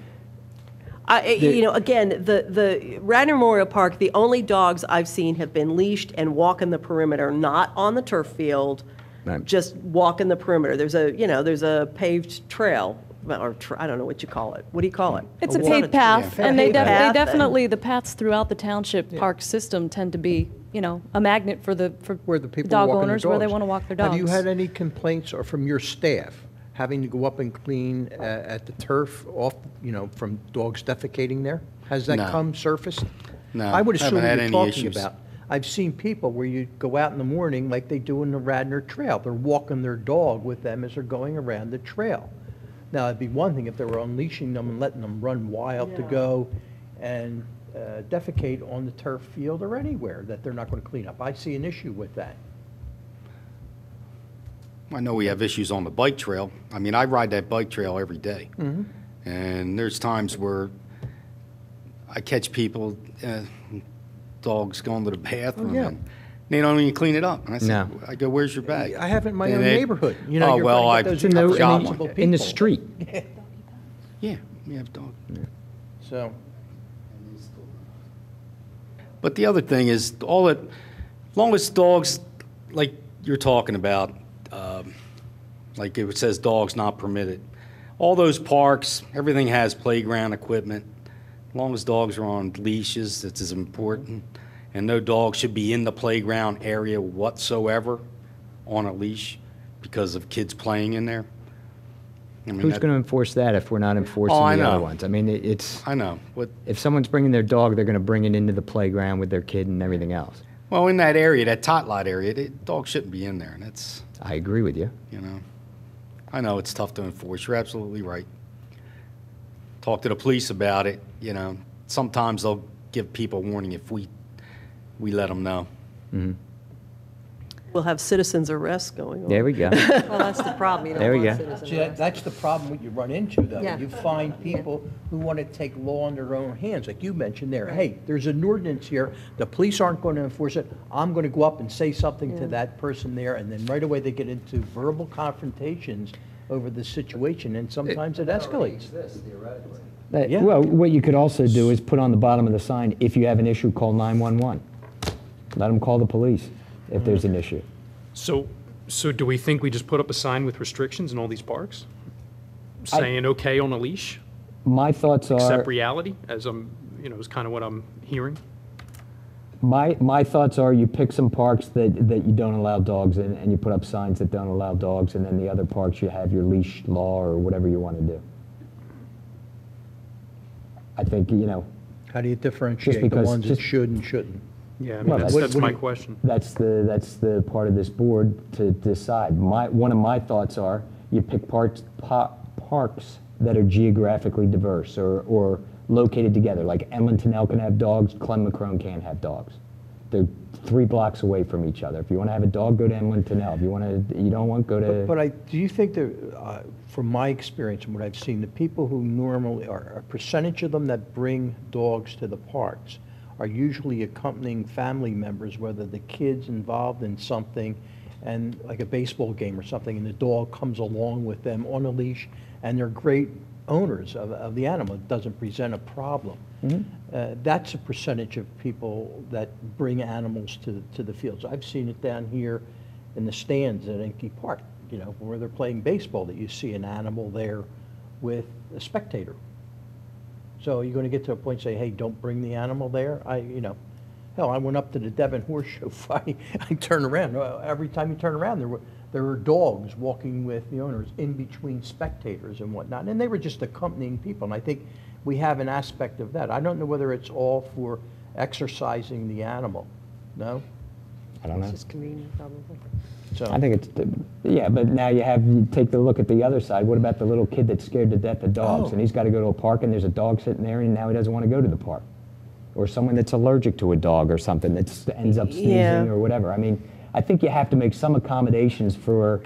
You know, again, the Radnor Memorial Park, the only dogs I've seen have been leashed and walking the perimeter, not on the turf field, Right. just walking the perimeter. There's a paved trail, or I don't know what you call it. What do you call it? It's a not paved path, and they Paved path, and- definitely, the paths throughout the township park system tend to be, you know, a magnet for Where the people dog walking their owners, where they dogs. want to walk their dogs. Have you had any complaints or from your staff having to go up and clean at the turf off, you know, from dogs defecating there? Has that No. come surfaced? No, I would haven't assume had you're any talking issues. about. I've seen people where you go out in the morning like they do in the Radnor Trail. They're walking their dog with them as they're going around the trail. Now, it'd be one thing if they were unleashing them and letting them run wild to go and defecate on the turf field or anywhere that they're not going to clean up. I see an issue with that. I know we have issues on the bike trail. I mean, I ride that bike trail every day. And there's times where I catch people, dogs going to the bathroom, yeah. and they don't even clean it up. And I say, No. I go, where's your bag? I have it in my And own they- neighborhood. You know, Oh, you're well, gonna I get those in the, irresponsible in the people. street. Yeah, we have dogs. So, But the other thing is, all that, long as dogs, like you're talking about, like it says dogs not permitted. All those parks, everything has playground equipment. As long as dogs are on leashes, that's as important. And no dog should be in the playground area whatsoever on a leash because of kids playing in there. I mean, Who's that- going to enforce that if we're not enforcing I the other know. ones? I mean, it's, I know. if someone's bringing their dog, they're going to bring it into the playground with their kid and everything else. Well, in that area, that tot lot area, dogs shouldn't be in there. And that's, I agree with you. you know, I know it's tough to enforce. You're absolutely right. Talk to the police about it. You know, sometimes they'll give people warning if we let them know. We'll have citizens arrests going on. There we go. Well, that's the problem. You don't There we want go. citizens see, that's the problem what you run into, though. Yeah. You find people who want to take law in their own hands, like you mentioned there. Hey, there's an ordinance here. The police aren't going to enforce it. I'm going to go up and say something to that person there, and then right away they get into verbal confrontations over the situation, and sometimes it escalates. Yeah. Well, what you could also do is put on the bottom of the sign, if you have an issue, call 911. Let them call the police if there's an issue. So do we think we just put up a sign with restrictions in all these parks? Saying okay on a leash, My thoughts are, accept reality, as I'm, you know, is kind of what I'm hearing. my thoughts are you pick some parks that you don't allow dogs in, and you put up signs that don't allow dogs, and then the other parks you have your leash law or whatever you want to do. I think, you know, How do you differentiate the because- ones that just- should and shouldn't? Yeah, I Well, mean, what that's do my you- question. that's the part of this board to decide. One of my thoughts are you pick parks that are geographically diverse or located together. Like Emlenton can have dogs, Clem McCrone can't have dogs. They're 3 blocks away from each other. If you want to have a dog, go to Emlenton. If you don't want, go to. But do you think that, from my experience and what I've seen, the people who normally are, a percentage of them that bring dogs to the parks are usually accompanying family members, whether the kid's involved in something, and like a baseball game or something, and the dog comes along with them on a leash, and they're great owners of the animal. It doesn't present a problem. That's a percentage of people that bring animals to the fields. I've seen it down here in the stands at Enke Park, you know, where they're playing baseball, that you see an animal there with a spectator. So you're going to get to a point and say, hey, don't bring the animal there? Hell, I went up to the Devon Horse Show Friday. I turned around. Every time you turn around, there were dogs walking with the owners in between spectators and whatnot. And they were just accompanying people. And I think we have an aspect of that. I don't know whether it's all for exercising the animal. No? I don't know. It's just convenient, probably. So I think Yeah, but now you take the look at the other side. What about the little kid that's scared to death of dogs, and he's got to go to a park, and there's a dog sitting there, and now he doesn't want to go to the park? Or someone that's allergic to a dog or something that ends up sneezing or whatever. I mean, I think you have to make some accommodations for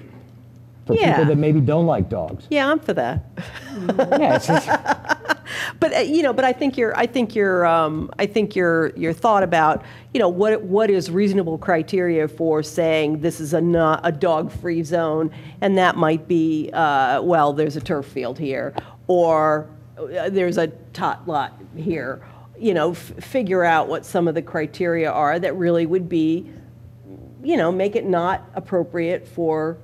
people that maybe don't like dogs. Yeah, I'm for that. Yeah, it's just, But but I think your thought about what is reasonable criteria for saying this is a dog-free zone, and that might be well, there's a turf field here, or there's a tot lot here. Figure out what some of the criteria are that really would be, make it not appropriate for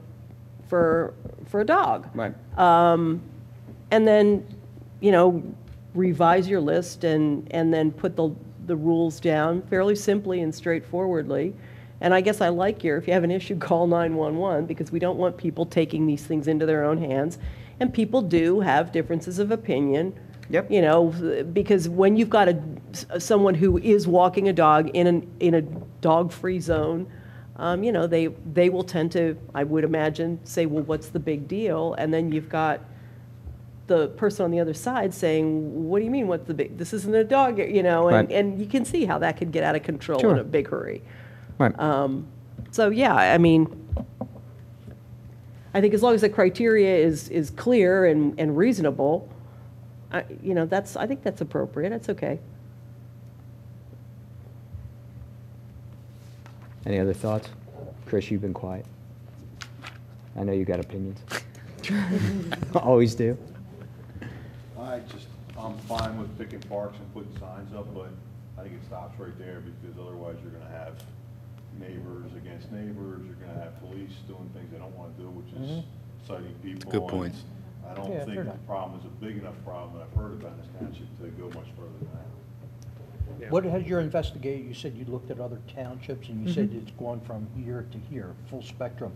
a dog. right. And then, revise your list and then put the rules down fairly simply and straightforwardly. And I guess I like if you have an issue, call 911, because we don't want people taking these things into their own hands. And people do have differences of opinion. Yep. Because when you've got someone who is walking a dog in a dog-free zone, they will tend to, I would imagine, say, well, what's the big deal? And then you've got the person on the other side saying, what do you mean, what's the big, this isn't a dog, Right. and you can see how that could get out of control Sure. in a big hurry. Right. So, yeah, I mean, I think as long as the criteria is clear and reasonable, I think that's appropriate, that's okay. Any other thoughts? Chris, you've been quiet. I know you got opinions. Always do. I'm fine with picking parks and putting signs up, but I think it stops right there, because otherwise you're gonna have neighbors against neighbors, you're gonna have police doing things they don't wanna do, which is citing people. Good point. and I don't think the problem is a big enough problem that I've heard about in this township to go much further than that. What has your investigation, you said you looked at other townships, and you said it's gone from here to here, full spectrum.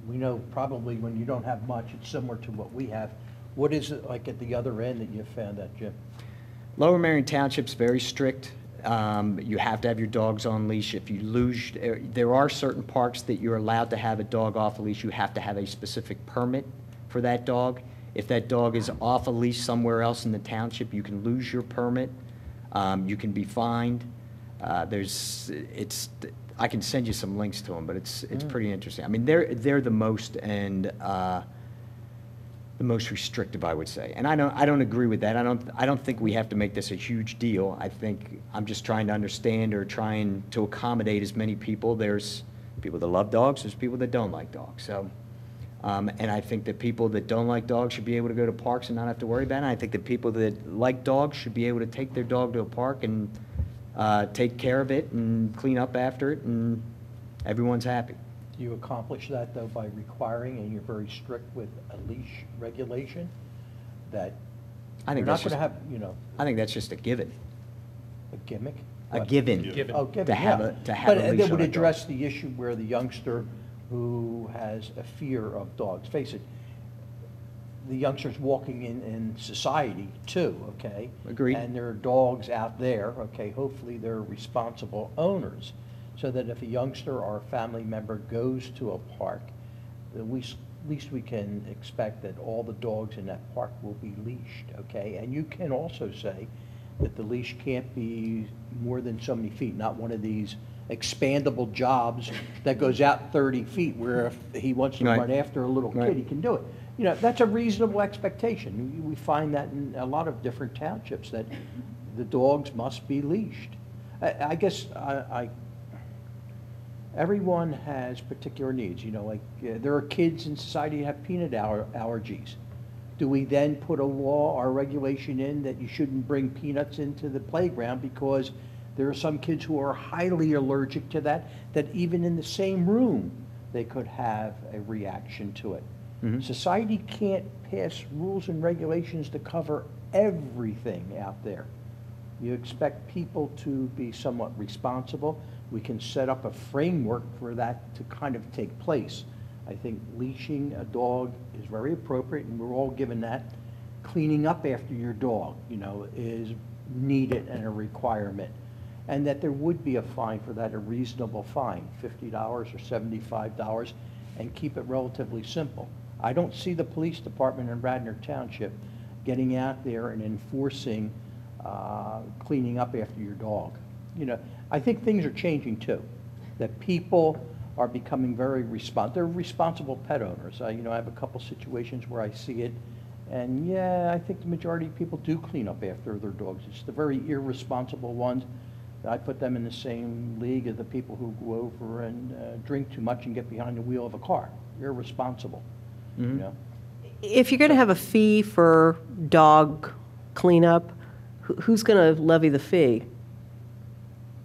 We know probably when you don't have much, it's similar to what we have. What is it like at the other end that you found that, Jim? Lower Marion Township's very strict. You have to have your dogs on leash. If you lose, there are certain parks that you're allowed to have a dog off a leash. You have to have a specific permit for that dog. If that dog is off a leash somewhere else in the township, you can lose your permit. You can be fined. I can send you some links to them, but it's pretty interesting. I mean, they're the most the most restrictive, I would say. And I don't agree with that. I don't think we have to make this a huge deal. I think I'm just trying to understand or trying to accommodate as many people. There's people that love dogs, there's people that don't like dogs. So, and I think that people that don't like dogs should be able to go to parks and not have to worry about it. And I think that people that like dogs should be able to take their dog to a park and take care of it and clean up after it, and everyone's happy. Do you accomplish that, though, by requiring, and you're very strict with a leash regulation, that I you're think not that's going to just, have, I think that's just a given. a gimmick? A What? given. Given. Oh, given, To have yeah. a- to have But a leash that on would a dog. address the issue where the youngster who has a fear of dogs, face it, the youngster's walking in society too, okay? Agreed. And there are dogs out there, okay, hopefully they're responsible owners, so that if a youngster or a family member goes to a park, at least we can expect that all the dogs in that park will be leashed, okay? And you can also say that the leash can't be more than so many feet, not one of these expandable jobs that goes out 30 feet where if he wants to Right. run after a little Right. kid, he can do it. You know, that's a reasonable expectation. We find that in a lot of different townships, that the dogs must be leashed. I guess everyone has particular needs, you know, like there are kids in society who have peanut allergies. Do we then put a law or regulation in that you shouldn't bring peanuts into the playground because there are some kids who are highly allergic to that even in the same room, they could have a reaction to it? Mhm. Society can't pass rules and regulations to cover everything out there. You expect people to be somewhat responsible. We can set up a framework for that to kind of take place. I think leashing a dog is very appropriate, and we're all given that. Cleaning up after your dog, you know, is needed and a requirement. And that there would be a fine for that, a reasonable fine, $50 or $75. and keep it relatively simple. I don't see the police department in Radnor Township getting out there and enforcing cleaning up after your dog. You know, I think things are changing too, that people are becoming very they're responsible pet owners. You know, I have a couple situations where I see it, and yeah, I think the majority of people do clean up after their dogs. It's the very irresponsible ones. I put them in the same league as the people who go over and drink too much and get behind the wheel of a car. Irresponsible, you know? If you're going to have a fee for dog cleanup, who's going to levy the fee?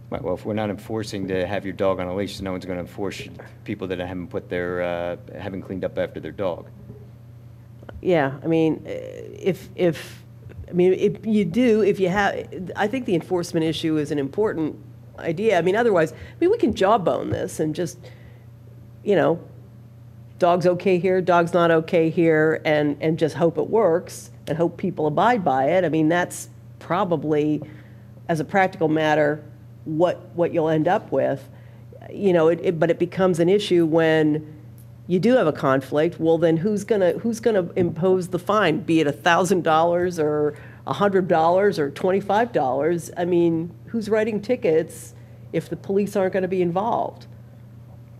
Right, well, if we're not enforcing to have your dog on a leash, no one's going to enforce people that haven't put their, haven't cleaned up after their dog. Yeah, I mean, if you do, if you have, I think the enforcement issue is an important idea. I mean, otherwise, we can jawbone this and just, you know, dog's okay here, dog's not okay here, and just hope it works and hope people abide by it. I mean, that's probably, as a practical matter, what you'll end up with. You know, but it becomes an issue when you do have a conflict. Well, then who's gonna impose the fine? Be it $1,000 or $100 or $25? I mean, who's writing tickets if the police aren't going to be involved?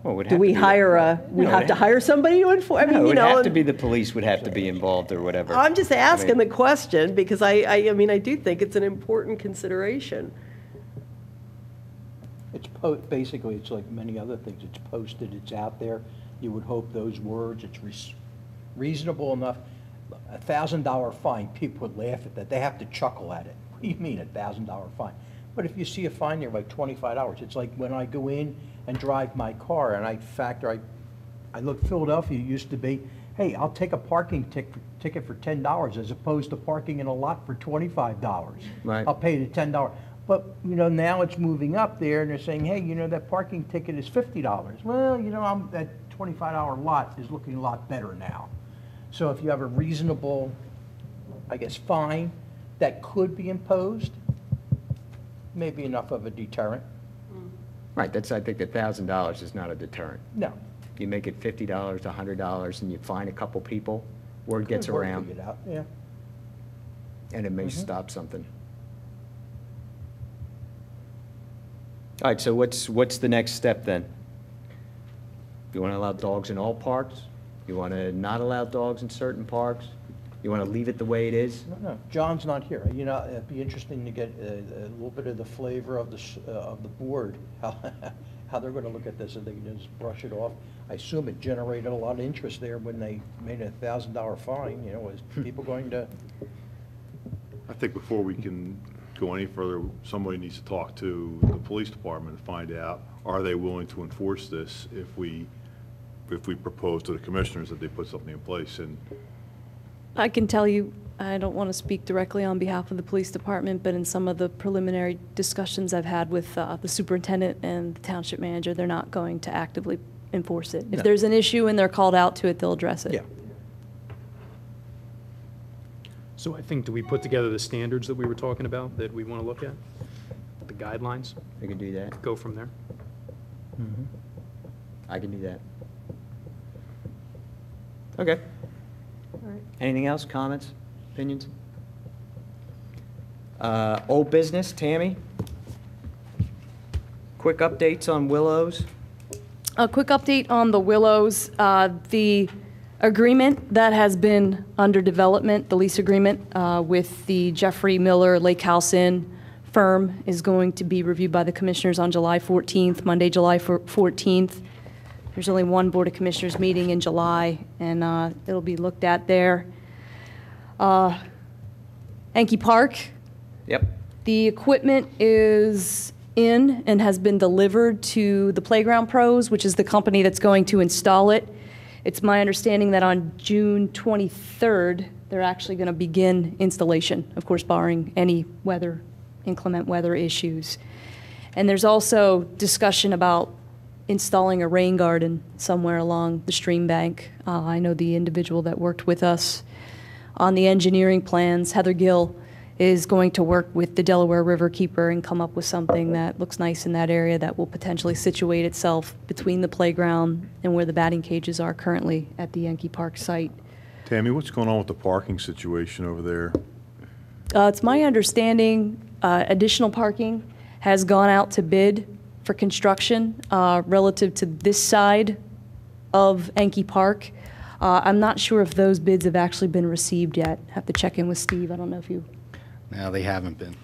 Well, do we hire to hire somebody to enforce? I mean, it you would know, have to be the police would have to be involved or whatever. I'm just asking I mean, the question because I mean, I do think it's an important consideration. It's basically, it's like many other things. It's posted, it's out there. You would hope those words, it's reasonable enough. $1,000 fine, people would laugh at that. They have to chuckle at it. What do you mean, $1,000 fine? But if you see a fine there like $25, it's like when I go in and drive my car and I look, Philadelphia used to be, hey, I'll take a parking ticket for $10 as opposed to parking in a lot for $25. Right. I'll pay the $10. But, you know, now it's moving up there and they're saying, hey, you know, that parking ticket is $50. Well, you know, that $25 lot is looking a lot better now. So if you have a reasonable, I guess, fine that could be imposed, maybe enough of a deterrent. Right, I think $1,000 is not a deterrent. No. You make it $50, $100, and you fine a couple people, word gets around, It out. Yeah. and it may stop something. All right, so what's the next step then? You want to allow dogs in all parks? You want to not allow dogs in certain parks? You want to leave it the way it is? No, John's not here. You know, it'd be interesting to get a little bit of the flavor of the board, how they're going to look at this, if they can just brush it off. I assume it generated a lot of interest there when they made a $1,000 fine. You know, is people going to? I think before we can go any further, somebody needs to talk to the police department and find out, are they willing to enforce this if we propose to the commissioners that they put something in place? And I can tell you, I don't want to speak directly on behalf of the police department, but in some of the preliminary discussions I've had with the superintendent and the township manager, they're not going to actively enforce it. If there's an issue and they're called out to it, they'll address it. Yeah. So I think, do we put together the standards that we were talking about that we want to look at? The guidelines? I can do that. Go from there? I can do that. Okay. Anything else? Comments? Opinions? Old business, Tammy? Quick updates on Willows? A quick update on the Willows. The agreement that has been under development, the lease agreement with the Jeffrey Miller Lake House Inn firm is going to be reviewed by the commissioners on July 14th, Monday, July 14th. There's only one Board of Commissioners meeting in July, and it'll be looked at there. Enke Park. Yep. The equipment is in and has been delivered to the Playground Pros, which is the company that's going to install it. It's my understanding that on June 23rd, they're actually going to begin installation, of course, barring any inclement weather issues. And there's also discussion about installing a rain garden somewhere along the stream bank. I know the individual that worked with us on the engineering plans, Heather Gill, is going to work with the Delaware River Keeper and come up with something that looks nice in that area that will potentially situate itself between the playground and where the batting cages are currently at the Yankee Park site. Tammy, what's going on with the parking situation over there? It's my understanding additional parking has gone out to bid for construction relative to this side of Yankee Park. I'm not sure if those bids have actually been received yet. Have to check in with Steve. I don't know if you... No, they haven't been.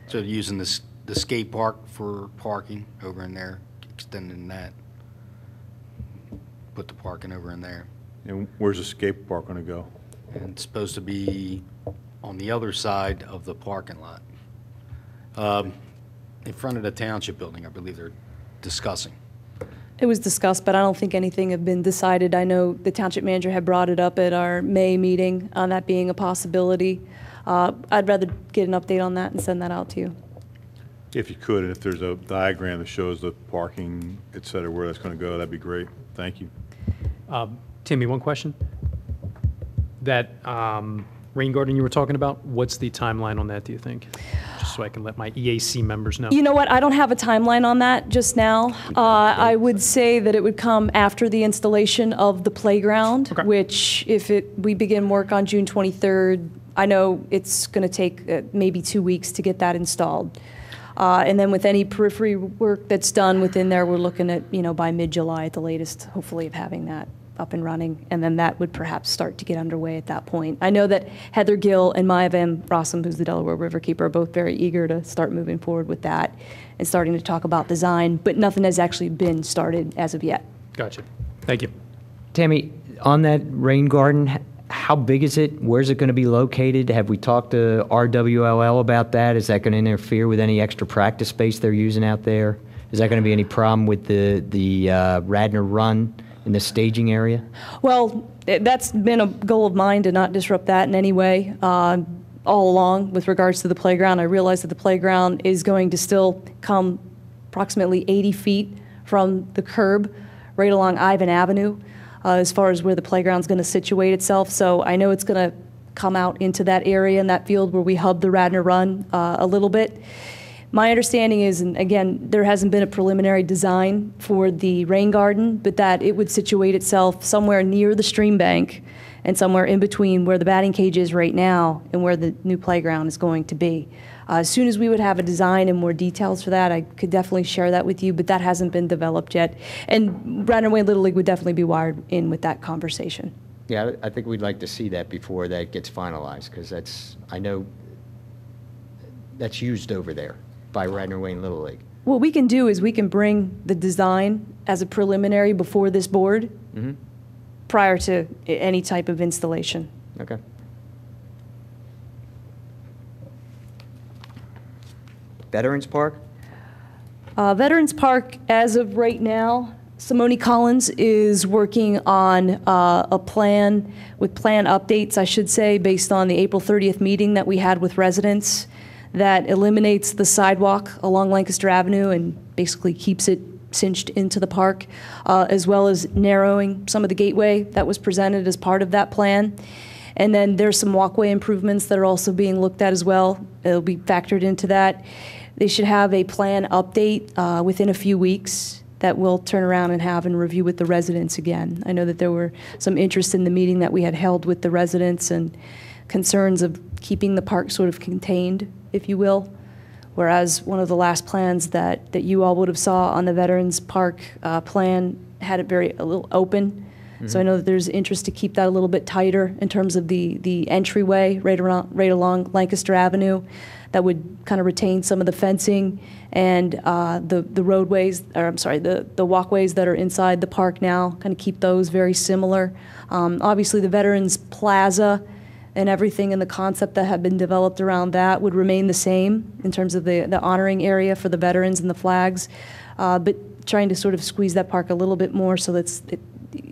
So using the skate park for parking over in there, extending that. Put the parking over in there. And where's the skate park going to go? And it's supposed to be on the other side of the parking lot. In front of the Township building, I believe they're discussing. It was discussed, but I don't think anything had been decided. I know the Township manager had brought it up at our May meeting on that being a possibility. I'd rather get an update on that and send that out to you. If you could, and if there's a diagram that shows the parking, et cetera, where that's going to go, that'd be great. Thank you. Timmy, one question. That rain garden you were talking about, what's the timeline on that, do you think? Just so I can let my EAC members know. You know what? I don't have a timeline on that just now. I would say that it would come after the installation of the playground, Okay. which if we begin work on June 23rd, I know it's going to take maybe 2 weeks to get that installed. And then with any periphery work that's done within there, we're looking at, by mid-July at the latest, hopefully, of having that up and running, and then that would perhaps start to get underway at that point. I know that Heather Gill and Maya Van Rossum, who's the Delaware River Keeper, are both very eager to start moving forward with that and starting to talk about design, but nothing has actually been started as of yet. Gotcha. Thank you. Tammy, on that rain garden, how big is it? Where's it going to be located? Have we talked to RWLL about that? Is that going to interfere with any extra practice space they're using out there? Is that going to be any problem with the Radnor run in the staging area? Well, that's been a goal of mine to not disrupt that in any way. All along with regards to the playground, I realize that the playground is going to still come approximately 80 feet from the curb right along Ivan Avenue as far as where the playground's going to situate itself. So I know it's going to come out into that area in that field where we hub the Radnor run a little bit. My understanding is, and again, there hasn't been a preliminary design for the rain garden, but that it would situate itself somewhere near the stream bank and somewhere in between where the batting cage is right now and where the new playground is going to be. As soon as we would have a design and more details for that, I could definitely share that with you, but that hasn't been developed yet. And Radnor Wayne Little League would definitely be wired in with that conversation. Yeah, I think we'd like to see that before that gets finalized, because I know that's used over there by Radnor Wayne Little League. What we can do is we can bring the design as a preliminary before this board prior to any type of installation. Okay. Veterans Park? Veterans Park, as of right now, Simone Collins is working on a plan with plan updates, I should say, based on the April 30th meeting that we had with residents that eliminates the sidewalk along Lancaster Avenue and basically keeps it cinched into the park, as well as narrowing some of the gateway that was presented as part of that plan. And then there's some walkway improvements that are also being looked at as well. It'll be factored into that. They should have a plan update within a few weeks that we'll turn around and have and review with the residents again. I know that there were some interest in the meeting that we had held with the residents and concerns of keeping the park sort of contained, if you will. Whereas one of the last plans that you all would have saw on the Veterans Park plan had it a little open. So I know that there's interest to keep that a little bit tighter in terms of the entryway right along Lancaster Avenue that would kind of retain some of the fencing and the roadways, or I'm sorry, the walkways that are inside the park now, kind of keep those very similar. Obviously the Veterans Plaza and everything and the concept that had been developed around that would remain the same in terms of the honoring area for the veterans and the flags, but trying to sort of squeeze that park a little bit more so that it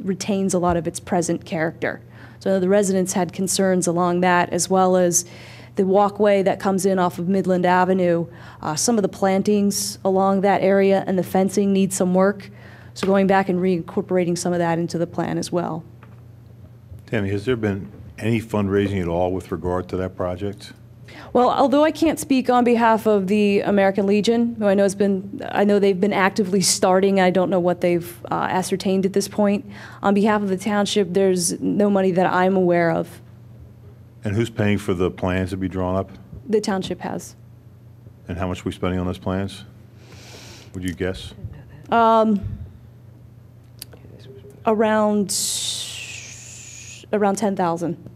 retains a lot of its present character. So the residents had concerns along that, as well as the walkway that comes in off of Midland Avenue. Some of the plantings along that area and the fencing need some work, so going back and reincorporating some of that into the plan as well. Tammy, has there been any fundraising at all with regard to that project? Well, although I can't speak on behalf of the American Legion, who I know they've been actively starting. I don't know what they've ascertained at this point. On behalf of the township, there's no money that I'm aware of. And who's paying for the plans to be drawn up? The township has. And how much are we spending on those plans? Would you guess? Around 10,000.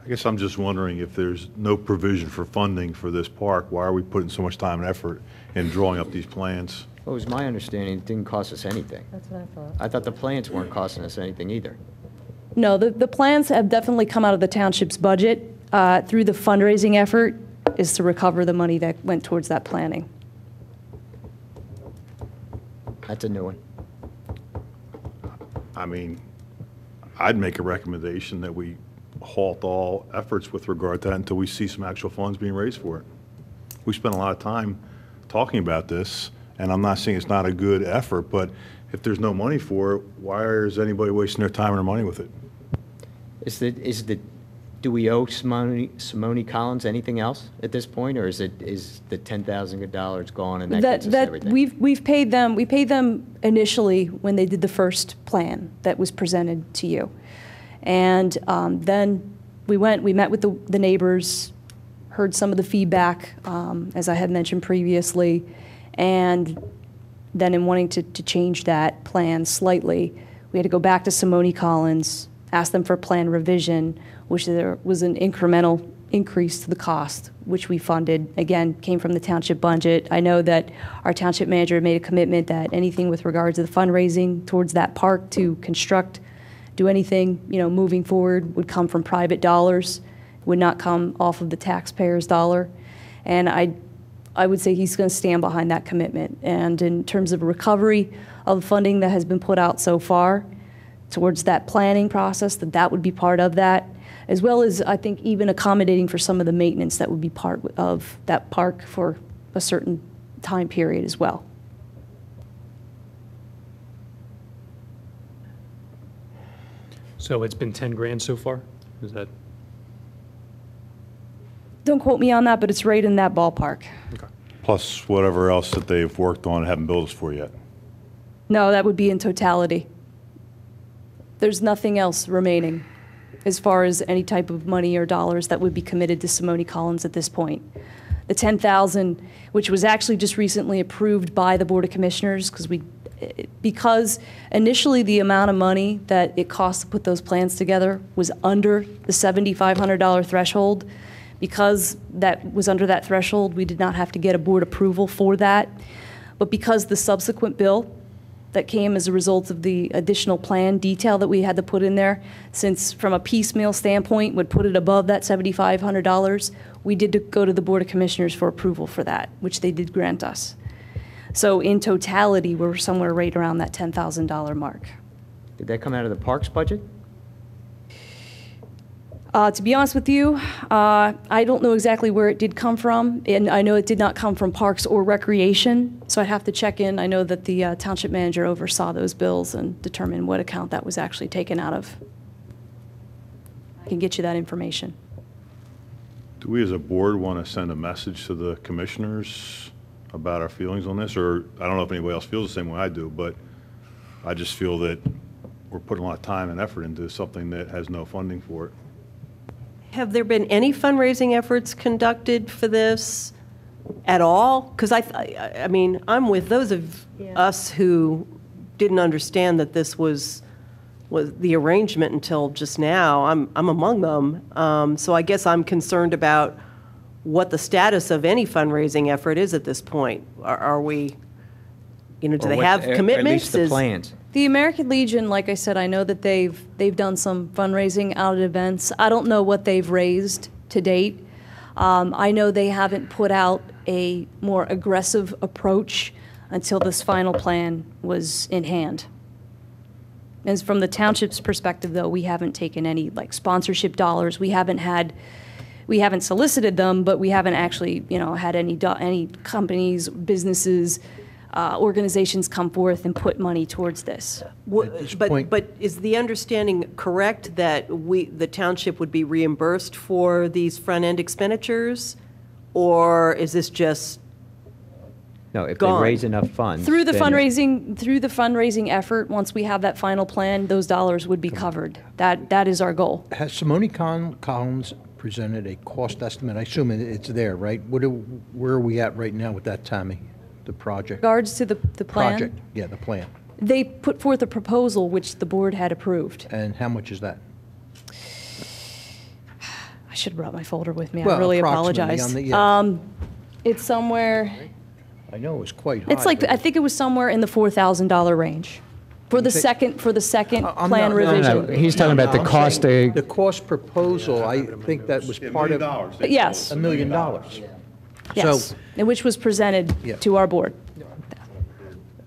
I guess I'm just wondering if there's no provision for funding for this park, why are we putting so much time and effort in drawing up these plans? Well, it was my understanding it didn't cost us anything. That's what I thought. I thought the plans weren't costing us anything either. No, the plans have definitely come out of the township's budget. Through the fundraising effort is to recover the money that went towards that planning. That's a new one. I mean, I'd make a recommendation that we halt all efforts with regard to that until we see some actual funds being raised for it. We spent a lot of time talking about this, and I'm not saying it's not a good effort, but if there's no money for it, why is anybody wasting their time and their money with it? Do we owe Simone Collins anything else at this point, or is the $10,000 gone and that gets us everything? We paid them initially when they did the first plan that was presented to you. And then we met with the neighbors, heard some of the feedback, as I had mentioned previously, and then in wanting to change that plan slightly, we had to go back to Simone Collins, ask them for plan revision, which there was an incremental increase to the cost, which we funded. Again, came from the township budget. I know that our township manager made a commitment that anything with regards to the fundraising towards that park to construct, do anything, moving forward would come from private dollars, would not come off of the taxpayer's dollar. And I would say he's going to stand behind that commitment. And in terms of recovery of the funding that has been put out so far towards that planning process, that would be part of that, as well as I think even accommodating for some of the maintenance that would be part of that park for a certain time period as well. So it's been 10 grand so far? Is that? Don't quote me on that, but it's right in that ballpark. Okay. Plus whatever else that they've worked on and haven't billed us for yet. No, that would be in totality. There's nothing else remaining as far as any type of money or dollars that would be committed to Simone Collins at this point. The $10,000, which was actually just recently approved by the Board of Commissioners, because initially the amount of money that it cost to put those plans together was under the $7,500 threshold. Because that was under that threshold, we did not have to get a board approval for that. But because the subsequent bill that came as a result of the additional plan detail that we had to put in there, since from a piecemeal standpoint would put it above that $7,500, we did go to the Board of Commissioners for approval for that, which they did grant us. So in totality, we're somewhere right around that $10,000 mark. Did that come out of the parks budget? To be honest with you, I don't know exactly where it did come from, and I know it did not come from Parks or Recreation, so I'd have to check in. I know that the township manager oversaw those bills and determined what account that was actually taken out of. I can get you that information. Do we as a board want to send a message to the commissioners about our feelings on this? Or I don't know if anybody else feels the same way I do, but I just feel that we're putting a lot of time and effort into something that has no funding for it. Have there been any fundraising efforts conducted for this at all? Because I mean, I'm with those of us who didn't understand that this was the arrangement until just now. I'm among them. So I guess I'm concerned about what the status of any fundraising effort is at this point. Are we, do they have commitments? At least the plans. The American Legion, like I said, I know that they've done some fundraising out at events. I don't know what they've raised to date. I know they haven't put out a more aggressive approach until this final plan was in hand. And from the township's perspective, though, we haven't taken any sponsorship dollars. We haven't solicited them, but we haven't actually had any companies, businesses organizations come forth and put money towards this. this point- But is the understanding correct that the township would be reimbursed for these front-end expenditures? Or is this just, No, if they Gone. raise enough funds. Through the then it- fundraising effort, once we have that final plan, those dollars would be covered. That is our goal. Has Simone Collins presented a cost estimate? I assume it's there, right? Where are we at right now with that, Tammy? The project? Regards to the plan, Project, yeah, the plan. they put forth a proposal which the board had approved. And how much is that? I should have brought my folder with me. I Well, really approximately apologize. on the- yeah. It's somewhere, I know it was quite high. it's like, but- I think it was somewhere in the $4,000 range for the Okay. second I'm plan not- revision. No, he's talking about the I'm cost saying of, The cost proposal, I think that was Yeah, $1 part million. of They Yes. $1 million. Yes, So, and which was presented Yeah. to our board.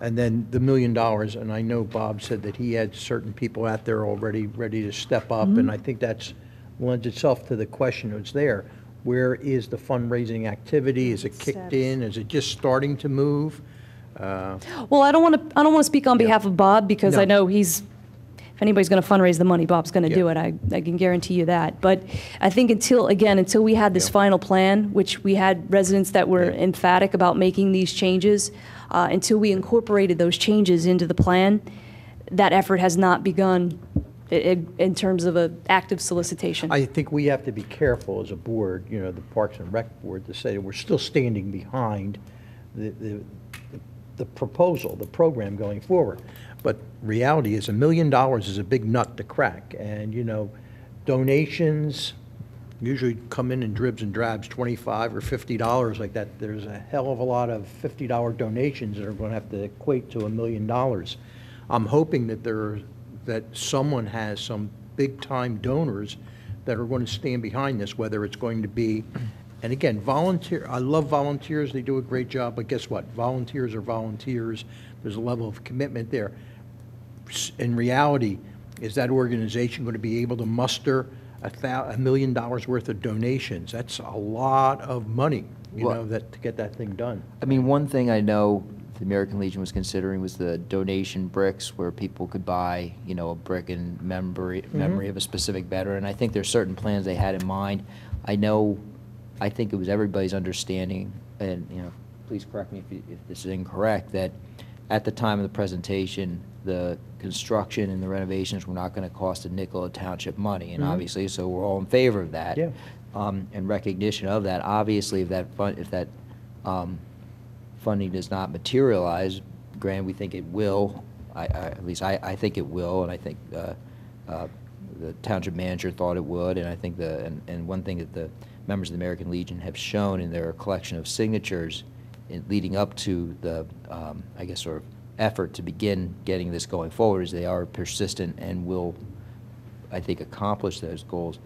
and then the $1 million, and I know Bob said that he had certain people out there already ready to step up, and I think that's lends itself to the question that's there. Where is the fundraising activity? Is it kicked in? Is it just starting to move? Well, I don't want to speak on behalf of Bob because I No. know if anybody's going to fundraise the money, Bob's going to do Yeah. it. I can guarantee you that. But I think until we had this Yeah. final plan, which we had residents that were emphatic about making these changes, until we incorporated those changes into the plan, that effort has not begun in terms of an active solicitation. I think we have to be careful as a board, the Parks and Rec Board, to say that we're still standing behind the proposal, the program going forward. But reality is $1 million is a big nut to crack. And, donations usually come in dribs and drabs, $25 or $50 like that. There's a hell of a lot of $50 donations that are going to have to equate to $1 million. I'm hoping that someone has some big-time donors that are going to stand behind this, whether it's going to be, and again, volunteer, I love volunteers, they do a great job, but guess what? Volunteers are volunteers. There's a level of commitment there. In reality, is that organization going to be able to muster $1 million worth of donations? That's a lot of money, Well- to get that thing done. I mean, one thing I know the American Legion was considering was the donation bricks where people could buy, a brick in memory of a specific veteran. I think there's certain plans they had in mind. I think it was everybody's understanding, and, please correct me if this is incorrect, that at the time of the presentation, the construction and the renovations were not going to cost a nickel of township money, and obviously, so we're all in favor of that. Yeah. And recognition of that. Obviously, if that funding does not materialize, granted, we think it will, at least I think it will, and I think the township manager thought it would, and I think and one thing that the members of the American Legion have shown in their collection of signatures leading up to the, I guess, sort of effort to begin getting this going forward is they are persistent and will, I think, accomplish those goals.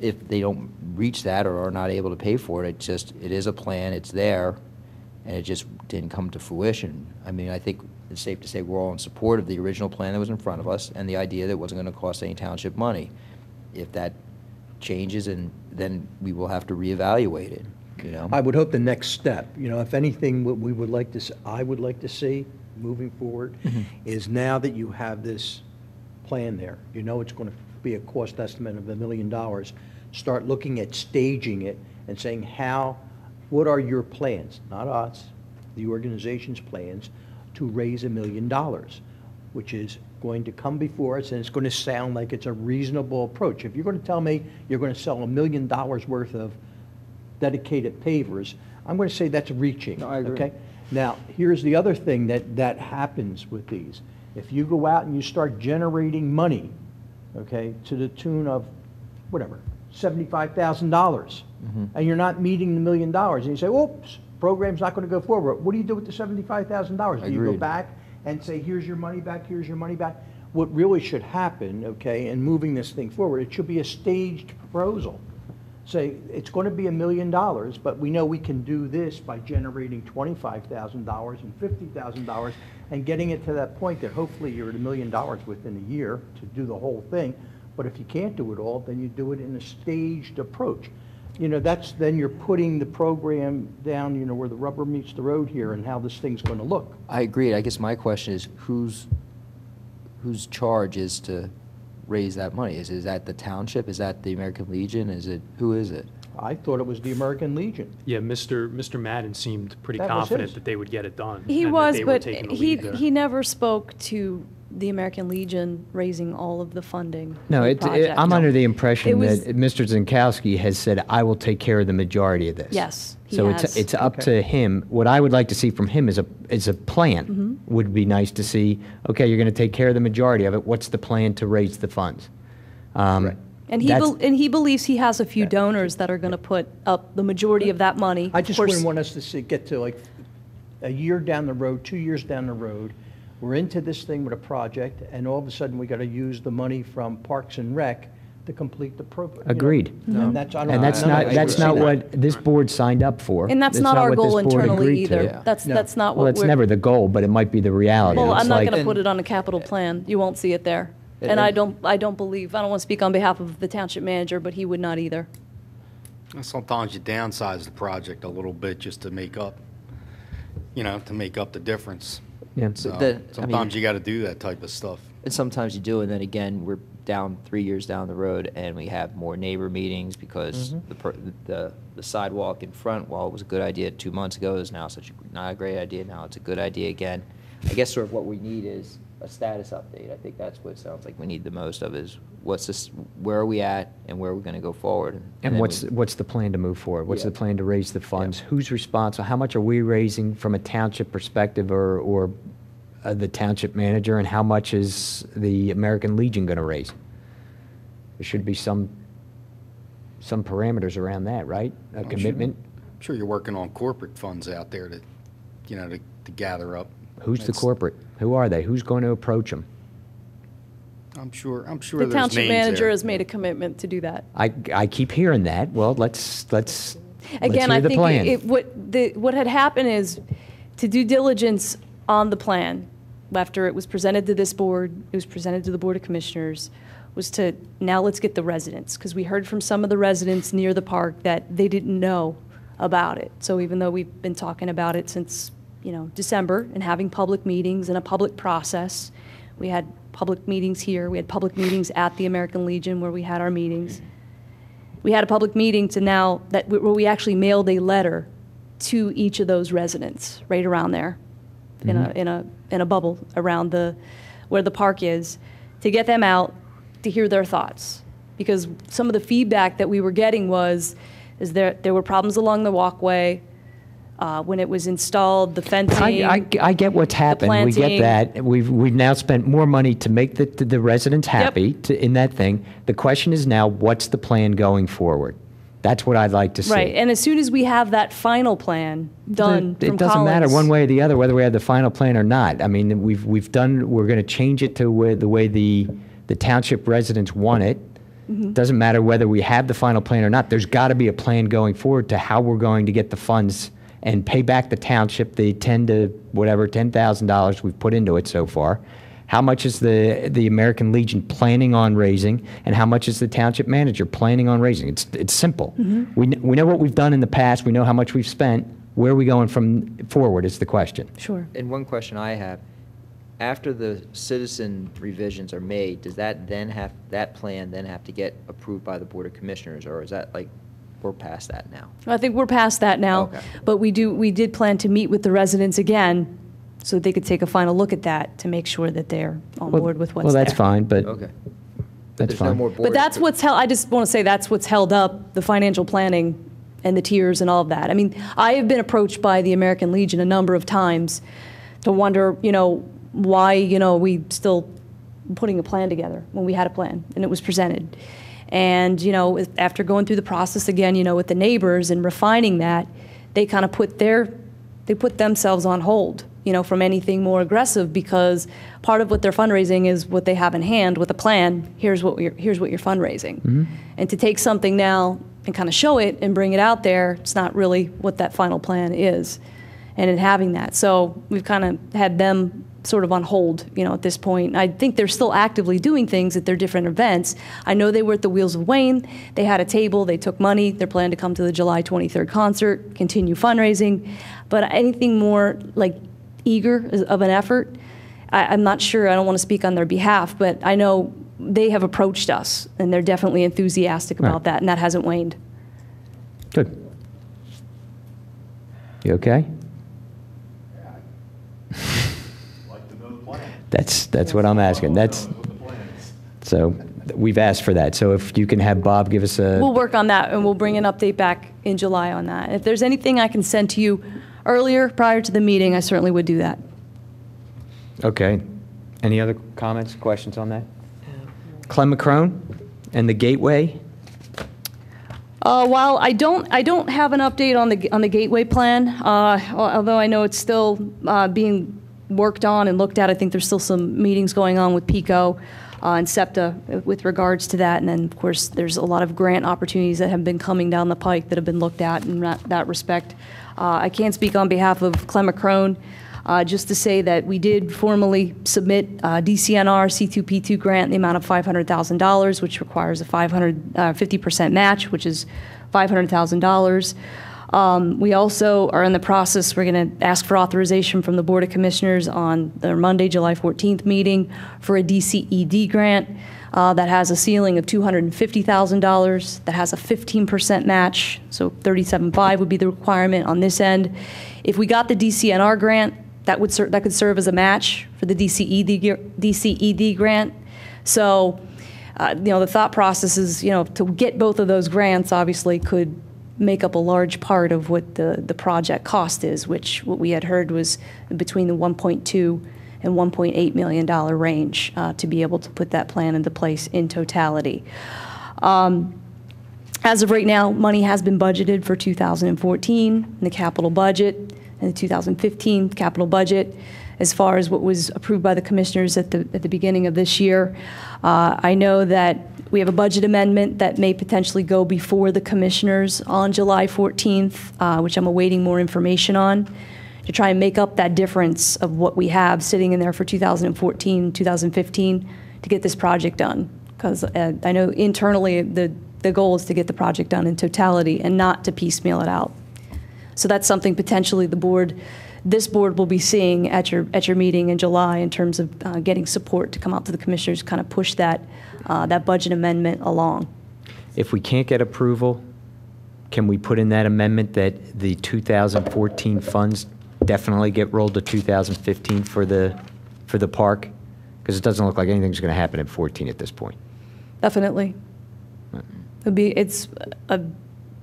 If they don't reach that or are not able to pay for it, it is a plan, it's there, and it just didn't come to fruition. I mean, I think it's safe to say we're all in support of the original plan that was in front of us and the idea that it wasn't going to cost any township money. If that changes, and then we will have to reevaluate it, I would hope the next step, if anything, what we would like to, I would like to see moving forward is now that you have this plan there, it's going to be a cost estimate of $1 million, start looking at staging it and saying what are your plans, not us, the organization's plans, to raise $1 million, which is going to come before us, and it's going to sound like it's a reasonable approach. If you're going to tell me you're going to sell $1 million worth of dedicated pavers, I'm going to say that's reaching. No, I agree. Okay? Now, here's the other thing that happens with these. If you go out and you start generating money, okay, to the tune of, whatever, $75,000, and you're not meeting the $1 million, and you say, oops, program's not going to go forward. What do you do with the $75,000? Do you go Agreed. back and say, here's your money back, here's your money back? What really should happen, okay, in moving this thing forward, it should be a staged proposal. Say, it's going to be $1 million, but we know we can do this by generating $25,000 and $50,000 and getting it to that point that hopefully you're at $1 million within a year to do the whole thing. But if you can't do it all, then you do it in a staged approach. then you're putting the program down, where the rubber meets the road here and how this thing's going to look. I agree. I guess my question is, whose charge is to raise that money? Is that the township? Is that the American Legion? Who is it? I thought it was the American Legion. Yeah, Mr. Madden seemed pretty That was confident his. that they would get it done. He and that was, they were but taking the lead there. he never spoke to the American Legion raising all of the funding. No, for the project. I'm under the impression It was- that Mr. Zinkowski has said, I will take care of the majority of this. Yes, he So has. it's up to him. What I would like to see from him is a plan. Mm-hmm. Would be nice to see, okay, you're going to take care of the majority of it. What's the plan to raise the funds? And he believes he has a few donors that are going to put up the majority of that money. I Of just course- wouldn't want us to get to like a year down the road, 2 years down the road, we're into this thing with a project, and all of a sudden, we got to use the money from Parks and Rec to complete the program. Agreed. And that's, I don't. And that's I don't not, like that's to not see that. what this board signed up for. And that's It's not our what this goal board internally agreed to. either. That's No. not Well, what it's we're. never the goal, but it might be the reality. Well, It's I'm not like- going to put it on a capital plan. You won't see it there. And And- I don't believe, I don't want to speak on behalf of the township manager, but he would not either. Sometimes you downsize the project a little bit just to make up, the difference. Yeah. So But then, I sometimes mean- you got to do that type of stuff. And sometimes you do, and then again, we're down 3 years down the road, and we have more neighbor meetings because the sidewalk in front, while it was a good idea 2 months ago, is now not a great idea. Now it's a good idea again. I guess sort of what we need is a status update. I think that's what it sounds like we need the most of is where are we at and where are we going to go forward? And then what's the plan to move forward? What's Yeah. the plan to raise the funds? Who's responsible? How much are we raising from a township perspective or the township manager, and how much is the American Legion going to raise? There should be some parameters around that, right? A commitment? I'm sure you're working on corporate funds out there to gather up. Who's the It's- corporate? Who are they? Who's going to approach them? I'm sure The there's township names manager there. has made a commitment to do that. I keep hearing that. Well, let's Again, hear I the think plan. what had happened is to do diligence on the plan after it was presented to this board, it was presented to the Board of Commissioners, was to now let's get the residents, because we heard from some of the residents near the park that they didn't know about it. So even though we've been talking about it since December and having public meetings and a public process, we had public meetings here, we had public meetings at the American Legion where we had our meetings. We had a public meeting where we actually mailed a letter to each of those residents right around there, in a bubble around where the park is, to get them out to hear their thoughts. Because some of the feedback that we were getting was there were problems along the walkway when it was installed, the fencing. I get what's happened. We get planting. that. We've now spent more money to make the residents happy in that thing. The question is now, what's the plan going forward? That's what I'd like to see. Right, and as soon as we have that final plan done It from doesn't matter Collins- one way or the other whether we have the final plan or not. I mean, we're going to change it to the way the township residents want it. Doesn't matter whether we have the final plan or not. There's got to be a plan going forward to how we're going to get the funds and pay back the township the $10,000 we've put into it so far. How much is the American Legion planning on raising, and how much is the township manager planning on raising? It's simple. We know what we've done in the past. We know how much we've spent. Where are we going from forward is the question. Sure. And one question I have, after the citizen revisions are made, does that plan then have to get approved by the Board of Commissioners, or is that like, we're past that now? I think we're past that now, Okay. but we did plan to meet with the residents again so they could take a final look at that to make sure that they're on board with what's Well, there. that's fine, but Okay. that's There's no fine. more But boards that's to- what's held, I just want to say that's what's held up the financial planning and the tiers and all of that. I mean, I have been approached by the American Legion a number of times to wonder, why, we still putting a plan together when we had a plan and it was presented. And, after going through the process again, with the neighbors and refining that, they kind of put themselves on hold, from anything more aggressive, because part of what they're fundraising is what they have in hand with a plan. Here's what you're fundraising. And to take something now and kind of show it and bring it out there, it's not really what that final plan is. And in having that. So we've kind of had them sort of on hold, at this point. I think they're still actively doing things at their different events. I know they were at the Wheels of Wayne. They had a table. They took money. They're planning to come to the July 23rd concert, continue fundraising. But anything more like eager of an effort, I'm not sure. I don't want to speak on their behalf, but I know they have approached us, and they're definitely enthusiastic about that, and that hasn't waned. Good. You okay? That's what I'm asking. So we've asked for that. So if you can have Bob give us a... We'll work on that, and we'll bring an update back in July on that. If there's anything I can send to you earlier, prior to the meeting, I certainly would do that. Okay. Any other comments, questions on that? Clem McCrone and the Gateway? While I don't have an update on the Gateway plan, although I know it's still being worked on and looked at. I think there's still some meetings going on with PICO and SEPTA with regards to that. And then, of course, there's a lot of grant opportunities that have been coming down the pike that have been looked at in that respect. I can't speak on behalf of Clem McCrone, just to say that we did formally submit DCNR C2P2 grant in the amount of $500,000, which requires a 50% match, which is $500,000. We also are in the process, we're going to ask for authorization from the Board of Commissioners on their Monday, July 14th meeting for a DCED grant that has a ceiling of $250,000, that has a 15% match, so $37.5 would be the requirement on this end. If we got the DCNR grant, that could serve as a match for the DCED grant. So, the thought process is, to get both of those grants obviously could make up a large part of what the project cost is, which what we had heard was between the $1.2 and $1.8 million range to be able to put that plan into place in totality. As of right now, money has been budgeted for 2014 in the capital budget and the 2015 capital budget. As far as what was approved by the commissioners at the beginning of this year, I know that we have a budget amendment that may potentially go before the commissioners on July 14th, which I'm awaiting more information on, to try and make up that difference of what we have sitting in there for 2014, 2015 to get this project done. Because I know internally the goal is to get the project done in totality and not to piecemeal it out. So that's something potentially this board will be seeing at your meeting in July in terms of getting support to come out to the commissioners, kind of push that budget amendment along. If we can't get approval, can we put in that amendment that the 2014 funds definitely get rolled to 2015 for the park? Because it doesn't look like anything's going to happen in 14 at this point. Definitely. It's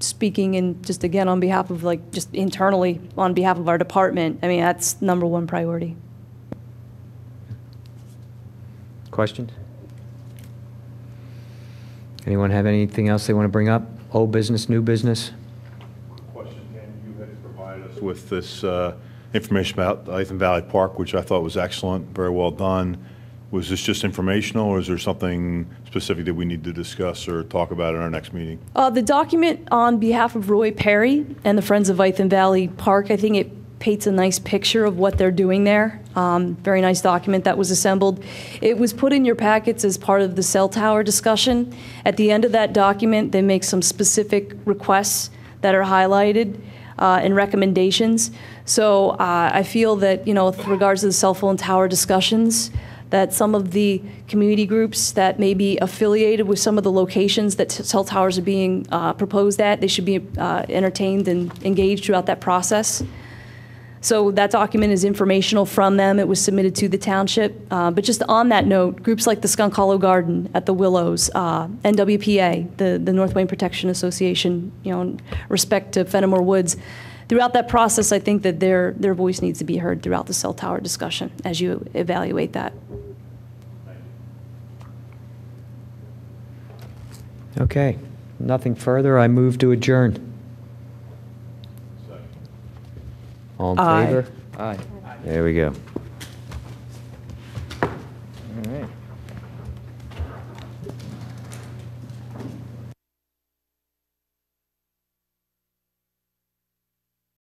speaking in just again on behalf of just internally on behalf of our department. I mean, that's #1 priority. Questions? Anyone have anything else they want to bring up? Old business, new business? Question, Ken, you had provided us with this information about Ithan Valley Park, which I thought was excellent, very well done. Was this just informational, or is there something specific that we need to discuss or talk about in our next meeting? The document on behalf of Roy Perry and the Friends of Ithan Valley Park, I think it paints a nice picture of what they're doing there. Very nice document that was assembled. It was put in your packets as part of the cell tower discussion. At the end of that document, they make some specific requests that are highlighted and recommendations. So I feel that, with regards to the cell phone tower discussions, that some of the community groups that may be affiliated with some of the locations that cell towers are being proposed at, they should be entertained and engaged throughout that process. So that document is informational from them. It was submitted to the township. But just on that note, groups like the Skunk Hollow Garden at the Willows, NWPA, the North Wayne Protection Association, in respect to Fenimore Woods, throughout that process, I think that their voice needs to be heard throughout the cell tower discussion as you evaluate that. Okay, nothing further. I move to adjourn. All in Aye. favor? Aye. There we go. All right.